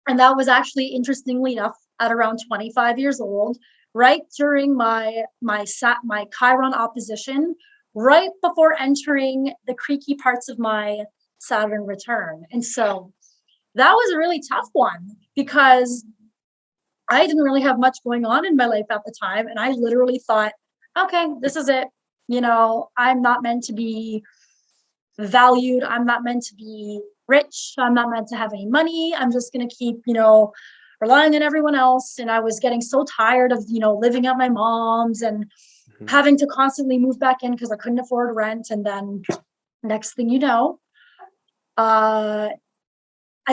and that was actually, interestingly enough, at around 25 years old, right during my Chiron opposition, right before entering the creaky parts of my Saturn return. And so that was a really tough one, because I didn't really have much going on in my life at the time. And I literally thought, okay, this is it. I'm not meant to be valued. I'm not meant to be rich. I'm not meant to have any money. I'm just going to keep, relying on everyone else. And I was getting so tired of, living at my mom's and having to constantly move back in because I couldn't afford rent. And then next thing you know, I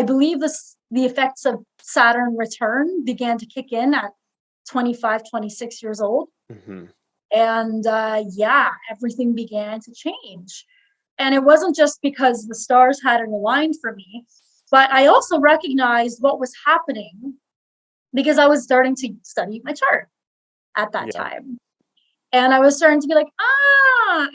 believe the effects of Saturn return began to kick in at 25, 26 years old. And everything began to change. And it wasn't just because the stars hadn't aligned for me, but I also recognized what was happening because I was starting to study my chart at that time. And I was starting to be like,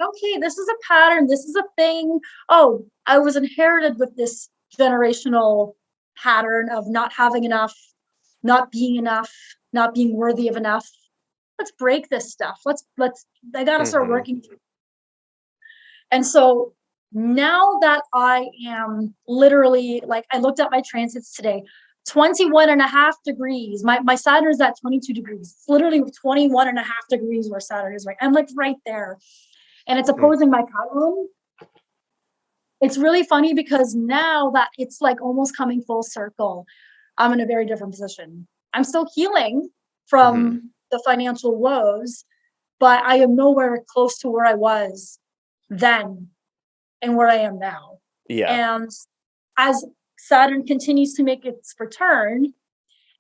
okay, this is a pattern. This is a thing. Oh, I was inherited with this generational pattern of not having enough, not being worthy of enough. Let's break this stuff. I got to start working through. And so now that I am literally, like, I looked at my transits today, 21.5 degrees. My Saturn is at 22 degrees. It's literally 21.5 degrees where Saturn is right. I'm like right there. And it's opposing my Chiron. It's really funny because now that it's like almost coming full circle, I'm in a very different position. I'm still healing from the financial woes, but I am nowhere close to where I was then and where I am now. Yeah. And as Saturn continues to make its return,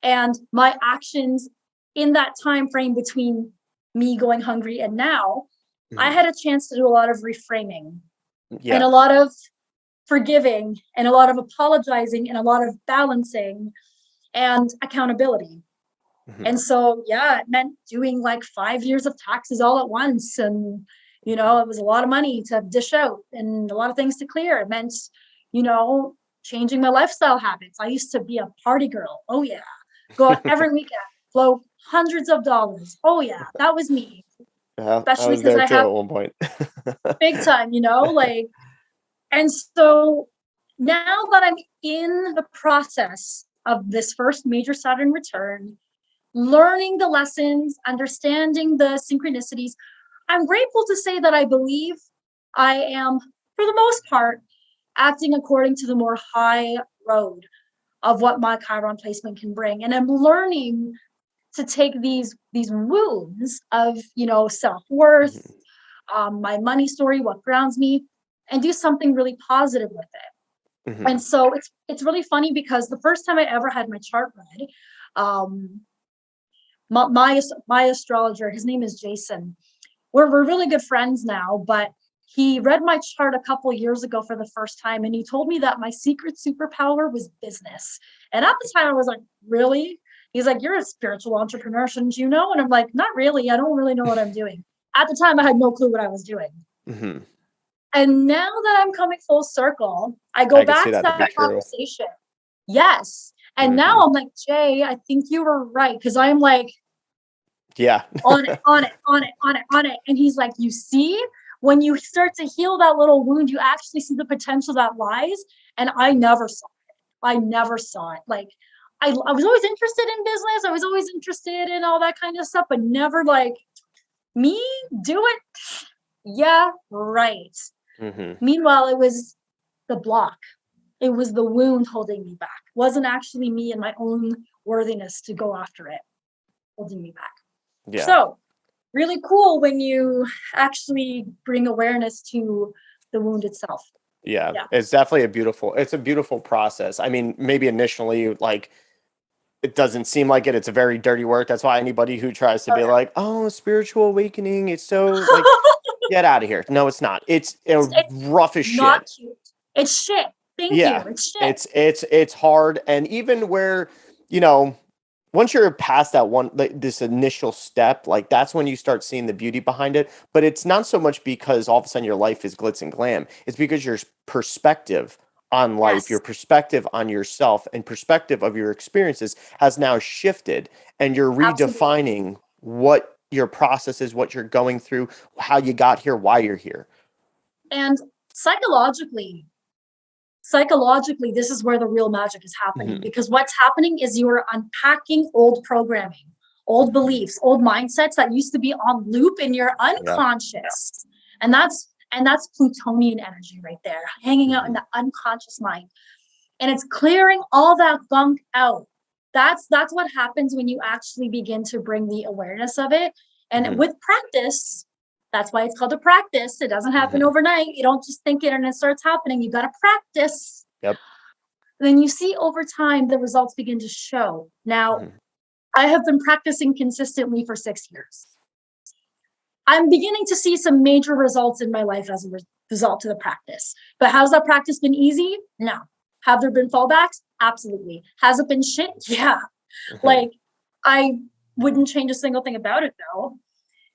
and my actions in that time frame between me going hungry and now, I had a chance to do a lot of reframing and a lot of forgiving and a lot of apologizing and a lot of balancing and accountability. And so, it meant doing like 5 years of taxes all at once. And, it was a lot of money to dish out and a lot of things to clear. It meant, changing my lifestyle habits. I used to be a party girl. Oh yeah. Go out every weekend, blow hundreds of dollars. Oh yeah. That was me. Especially because I have at one point. big time, and so now that I'm in the process of this first major Saturn return, learning the lessons, understanding the synchronicities, I'm grateful to say that I believe I am, for the most part, acting according to the more high road of what my Chiron placement can bring. And I'm learning to take these wounds of, self-worth, my money story, what grounds me, and do something really positive with it. And so it's really funny because the first time I ever had my chart read, my astrologer, his name is Jason. We're really good friends now, but he read my chart a couple years ago for the first time, and he told me that my secret superpower was business. And at the time, I was like, really? He's like, you're a spiritual entrepreneur, shouldn't you know? And I'm like, not really. I don't really know what I'm doing. At the time, I had no clue what I was doing. And now that I'm coming full circle, I go back to that conversation. Yes. And now I'm like, Jay, I think you were right. Because I'm like, on it. And he's like, you see? When you start to heal that little wound, you actually see the potential that lies. And I never saw it. Like, I was always interested in business. I was always interested in all that kind of stuff, but never like, me do it? Yeah, right. Meanwhile, it was the block. It was the wound holding me back. It wasn't actually me and my own worthiness to go after it holding me back. Yeah. So, really cool when you actually bring awareness to the wound itself. Yeah. It's definitely a beautiful process. I mean, maybe initially, like, it doesn't seem like it. It's a very dirty work. That's why anybody who tries to be like, oh, spiritual awakening, it's so like, get out of here. No, it's not. It's rough as shit. Not cute. It's shit. Thank you. It's shit. It's hard. And even where, once you're past that this initial step, like that's when you start seeing the beauty behind it. But it's not so much because all of a sudden your life is glitz and glam. It's because your perspective on life, your perspective on yourself and perspective of your experiences has now shifted, and you're redefining what your process is, what you're going through, how you got here, why you're here. And psychologically, this is where the real magic is happening, because what's happening is you are unpacking old programming, old beliefs, old mindsets that used to be on loop in your unconscious. And And that's Plutonian energy right there, hanging out in the unconscious mind. And it's clearing all that gunk out. That's what happens when you actually begin to bring the awareness of it. And with practice, that's why it's called a practice. It doesn't happen overnight. You don't just think it and it starts happening. You got to practice. Yep. Then you see over time, the results begin to show. Now, I have been practicing consistently for 6 years. I'm beginning to see some major results in my life as a result to the practice. But has that practice been easy? No. Have there been fallbacks? Absolutely. Has it been shit? Yeah. Like, I wouldn't change a single thing about it though.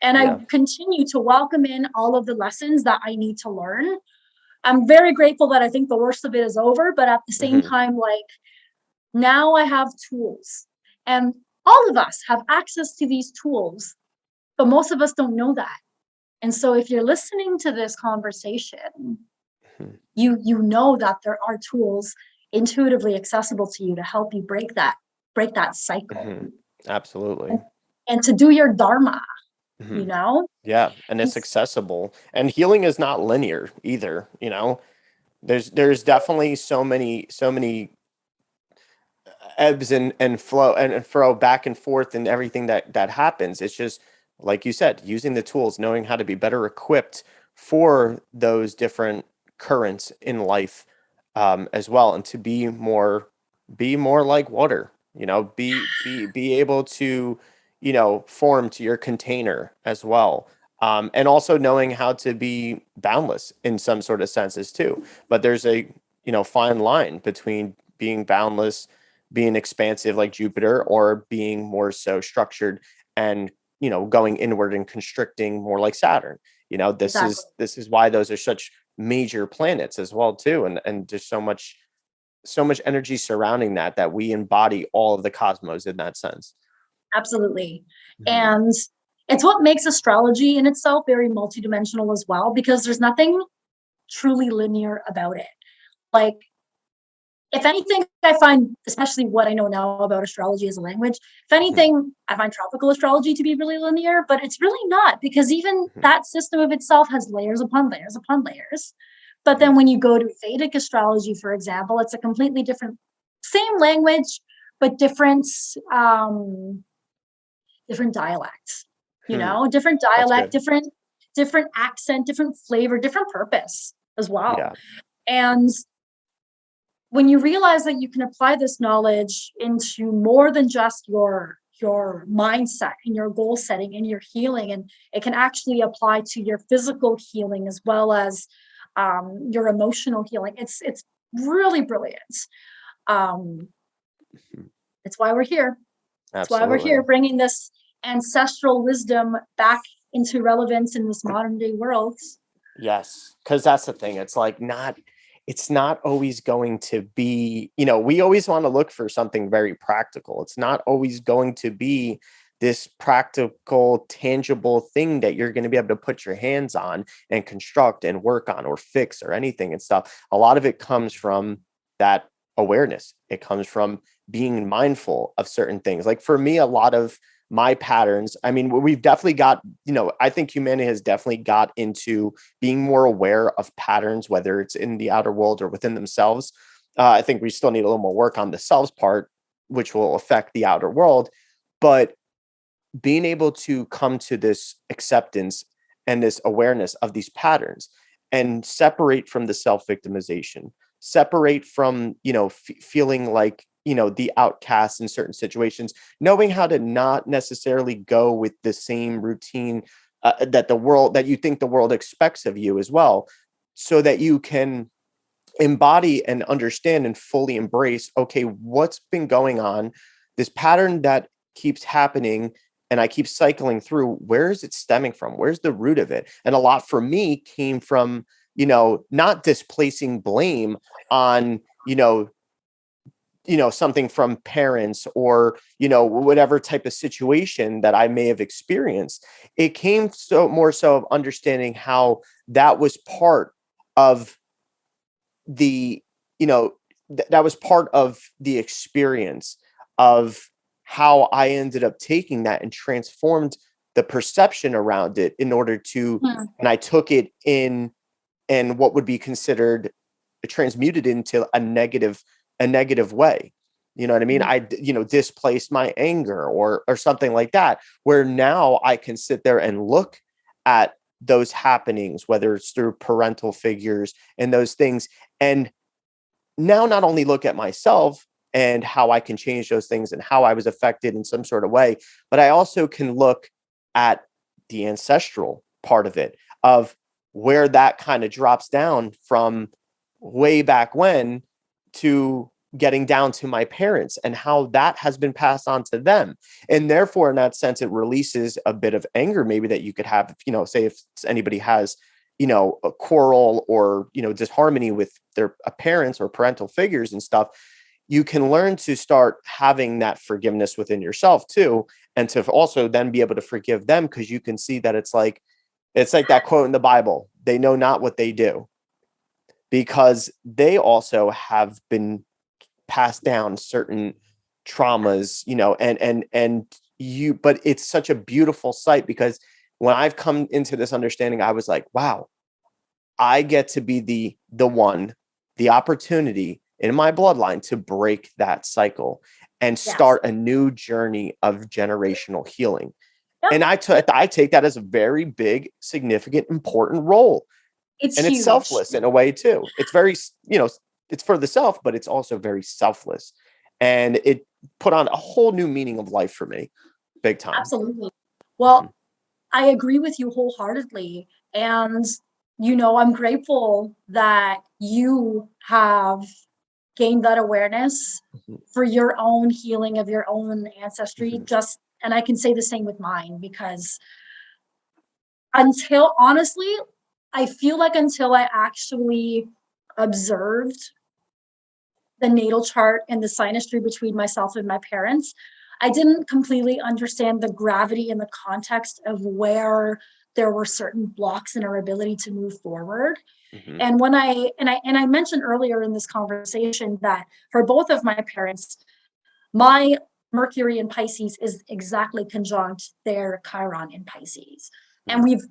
And I continue to welcome in all of the lessons that I need to learn. I'm very grateful that I think the worst of it is over, but at the same time, like, now I have tools, and all of us have access to these tools, but most of us don't know that. And so if you're listening to this conversation, you know that there are tools intuitively accessible to you to help you break that cycle. Absolutely. And to do your Dharma, you know? Yeah. And it's accessible. And healing is not linear either, you know? There's definitely so many ebbs and flow and fro back and forth and everything that happens. It's just, like you said, using the tools, knowing how to be better equipped for those different currents in life, as well, and to be more like water, you know, be able to, you know, form to your container as well, and also knowing how to be boundless in some sort of senses too. But there's a, you know, fine line between being boundless, being expansive like Jupiter, or being more structured and, you know, going inward and constricting more like Saturn. You know, this is why those are such major planets as well too, and there's so much energy surrounding that we embody all of the cosmos in that sense. Absolutely. And it's what makes astrology in itself very multidimensional as well, because there's nothing truly linear about it. Like, if anything, I find, especially what I know now about astrology as a language, if anything, I find tropical astrology to be really linear, but it's really not, because even that system of itself has layers upon layers upon layers. But then when you go to Vedic astrology, for example, it's a completely different, same language, but different dialects, you know, different dialect, different accent, different flavor, different purpose as well. Yeah. And when you realize that you can apply this knowledge into more than just your mindset and your goal setting and your healing, and it can actually apply to your physical healing as well as your emotional healing, it's really brilliant. It's why we're here. That's why we're here, bringing this ancestral wisdom back into relevance in this modern day world. Yes, because that's the thing. It's like it's not always going to be, you know, we always want to look for something very practical. It's not always going to be this practical, tangible thing that you're going to be able to put your hands on and construct and work on or fix or anything and stuff. A lot of it comes from that awareness. It comes from being mindful of certain things. Like for me, a lot of my patterns, I mean, we've definitely got, you know, I think humanity has definitely got into being more aware of patterns, whether it's in the outer world or within themselves. I think we still need a little more work on the selves part, which will affect the outer world. But being able to come to this acceptance and this awareness of these patterns and separate from the self-victimization, separate from, you know, feeling like, you know, the outcast in certain situations, knowing how to not necessarily go with the same routine that you think the world expects of you as well, so that you can embody and understand and fully embrace, okay, what's been going on, this pattern that keeps happening and I keep cycling through, where is it stemming from? Where's the root of it? And a lot for me came from, you know, not displacing blame on, you know, something from parents or, you know, whatever type of situation that I may have experienced. It came more so of understanding how that was part of the, you know, that was part of the experience of how I ended up taking that and transformed the perception around it in order to, and I took it in and what would be considered transmuted into a negative way. You know what I mean? I, displaced my anger or something like that, where now I can sit there and look at those happenings, whether it's through parental figures and those things. And now not only look at myself and how I can change those things and how I was affected in some sort of way, but I also can look at the ancestral part of it, of where that kind of drops down from way back when to getting down to my parents and how that has been passed on to them. And therefore, in that sense, it releases a bit of anger maybe that you could have, say if anybody has, a quarrel or, disharmony with their parents or parental figures and stuff. You can learn to start having that forgiveness within yourself too. And to also then be able to forgive them, because you can see that it's like that quote in the Bible, they know not what they do, because they also have been passed down certain traumas, but it's such a beautiful sight, because when I've come into this understanding, I was like, wow, I get to be the opportunity in my bloodline to break that cycle and start a new journey of generational healing. Yep. And I take that as a very big, significant, important role. It's huge. It's selfless in a way too. It's very, it's for the self, but it's also very selfless. And it put on a whole new meaning of life for me. Big time. Absolutely. Well, I agree with you wholeheartedly. And, I'm grateful that you have gained that awareness for your own healing of your own ancestry. And I can say the same with mine, because honestly, I feel like until I actually observed the natal chart and the synastry between myself and my parents, I didn't completely understand the gravity and the context of where there were certain blocks in our ability to move forward. And when I mentioned earlier in this conversation that for both of my parents, my Mercury in Pisces is exactly conjunct their Chiron in Pisces. And we've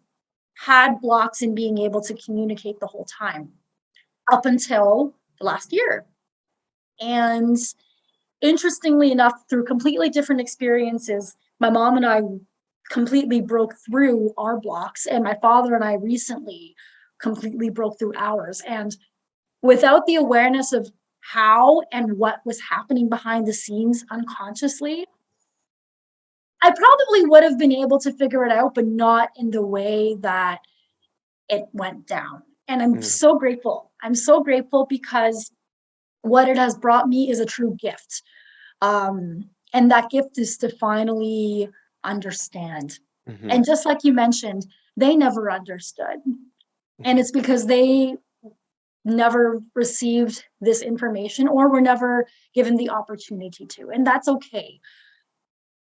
had blocks in being able to communicate the whole time up until last year. And interestingly enough, through completely different experiences, my mom and I completely broke through our blocks, and my father and I recently completely broke through ours. And without the awareness of how and what was happening behind the scenes unconsciously, I probably would have been able to figure it out, but not in the way that it went down. And I'm so grateful. I'm so grateful, because what it has brought me is a true gift. And that gift is to finally understand. And just like you mentioned, they never understood. And it's because they never received this information or were never given the opportunity to. And that's okay.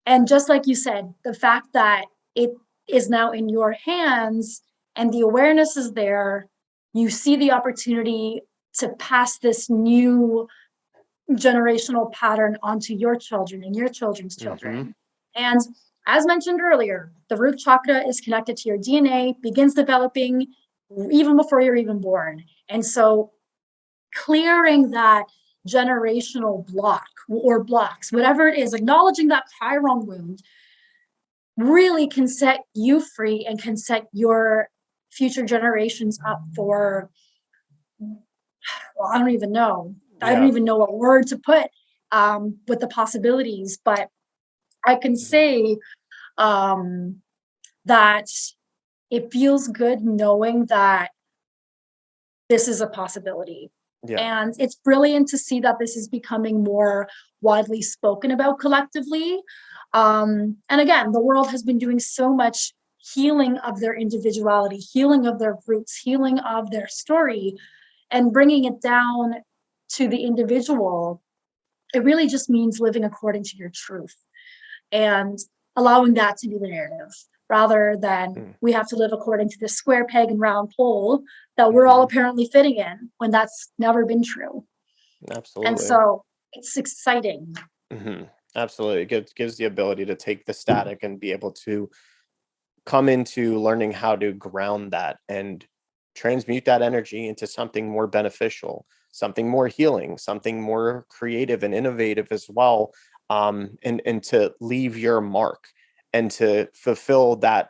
And just like you said, the fact that it is now in your hands and the awareness is there, you see the opportunity to pass this new generational pattern onto your children and your children's children. And as mentioned earlier, the root chakra is connected to your DNA, begins developing even before you're even born. And so clearing that generational block or blocks, whatever it is, acknowledging that Chiron wound really can set you free and can set your future generations up for, well, I don't even know. I don't even know what word to put with the possibilities, but I can say that it feels good knowing that this is a possibility. And it's brilliant to see that this is becoming more widely spoken about collectively. And again, the world has been doing so much healing of their individuality, healing of their roots, healing of their story, and bringing it down to the individual. It really just means living according to your truth and allowing that to be the narrative, rather than we have to live according to this square peg and round hole that we're all apparently fitting in, when that's never been true. Absolutely. And so it's exciting. Absolutely. It gives the ability to take the static and be able to come into learning how to ground that and transmute that energy into something more beneficial, something more healing, something more creative and innovative as well, and to leave your mark and to fulfill that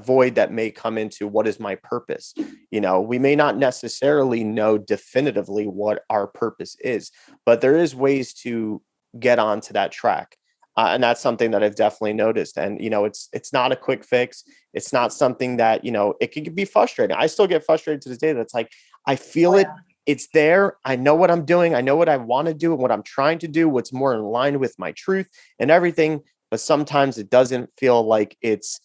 void that may come into what is my purpose. We may not necessarily know definitively what our purpose is, but there is ways to get onto that track. And that's something that I've definitely noticed. And, it's not a quick fix. It's not something that, it can be frustrating. I still get frustrated to this day. That's like, I feel it. It's there. I know what I'm doing. I know what I want to do and what I'm trying to do, what's more in line with my truth and everything. But sometimes it doesn't feel like it's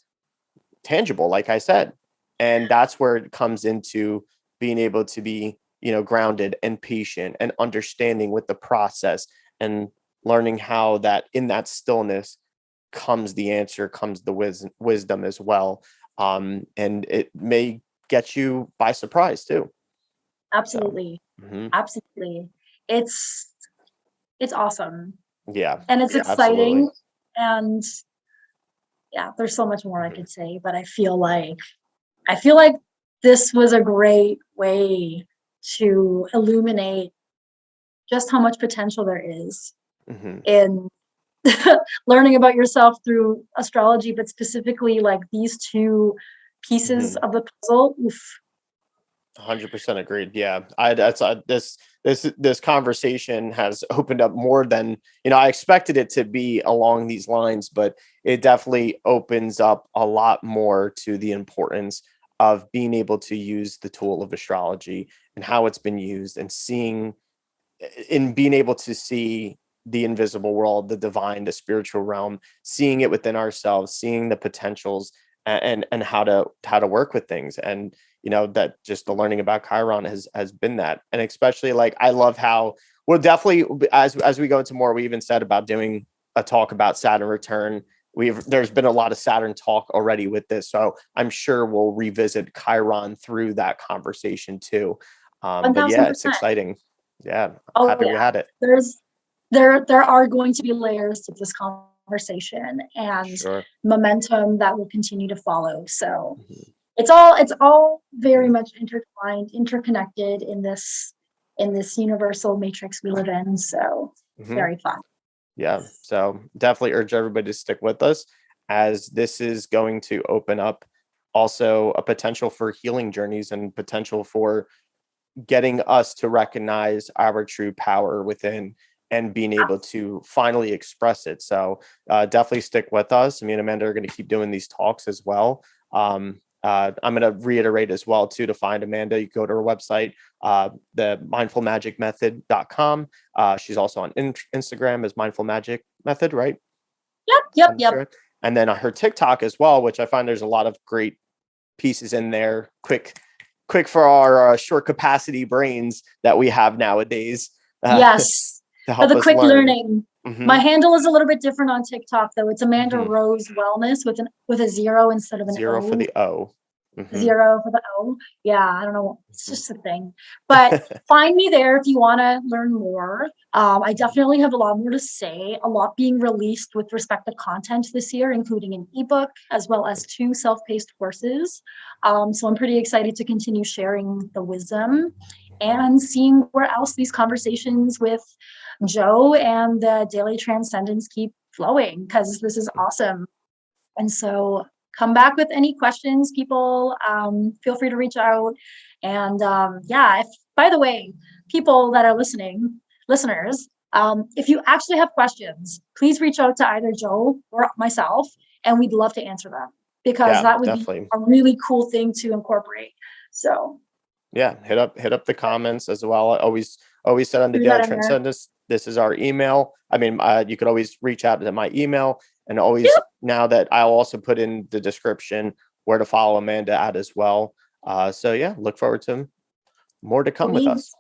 tangible, like I said. And that's where it comes into being able to be, grounded and patient and understanding with the process and learning how that in that stillness comes the answer, comes the wisdom as well. And it may get you by surprise too. Absolutely. So, absolutely. It's awesome. Yeah. And it's exciting. Absolutely. And yeah, there's so much more I could say, but I feel like this was a great way to illuminate just how much potential there is in learning about yourself through astrology, but specifically like these two pieces of the puzzle. Oof. 100% agreed. Yeah, this conversation has opened up more than I expected it to be along these lines, but it definitely opens up a lot more to the importance of being able to use the tool of astrology and how it's been used, and being able to see the invisible world, the divine, the spiritual realm, seeing it within ourselves, seeing the potentials and how to work with things. And that just the learning about Chiron has been that. And especially like, I love how we'll definitely, as we go into more, we even said about doing a talk about Saturn return. There's been a lot of Saturn talk already with this, so I'm sure we'll revisit Chiron through that conversation too. But yeah, it's exciting. Yeah, happy we had it. There are going to be layers to this conversation and momentum that will continue to follow. So it's all very much intertwined, interconnected in this universal matrix we live in. So very fun. Yeah. So definitely urge everybody to stick with us, as this is going to open up also a potential for healing journeys and potential for getting us to recognize our true power within and being able to finally express it. So definitely stick with us. Me and Amanda are going to keep doing these talks as well. I'm going to reiterate as well too, to find Amanda, you go to her website, the mindfulmagickmethod.com. She's also on Instagram as Mindful Magick Method, right? Yep. And then her TikTok as well, which I find there's a lot of great pieces in there. Quick for our short capacity brains that we have nowadays. Yes. For the quick learning. My handle is a little bit different on TikTok though. It's Amanda Rose Wellness with a zero instead of an zero O. For the O. Zero for the O. Yeah, I don't know. It's just a thing. But find me there if you want to learn more. I definitely have a lot more to say, a lot being released with respect to content this year, including an ebook as well as 2 self-paced courses. So I'm pretty excited to continue sharing the wisdom and seeing where else these conversations with Joe and the Daily Transcendence keep flowing, because this is awesome. And so come back with any questions, people. Feel free to reach out. And by the way, people that are listeners, if you actually have questions, please reach out to either Joe or myself, and we'd love to answer them, because that would be a really cool thing to incorporate. So yeah, hit up the comments as well. I always said on the Daily Transcendence, this is our email. I mean, you could always reach out to my email, and always now that I'll also put in the description where to follow Amanda at as well. So yeah, look forward to more to come with us.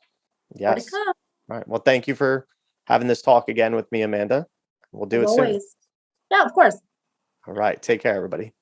Yes. All right. Well, thank you for having this talk again with me, Amanda. We'll do it soon. Yeah, of course. All right. Take care, everybody.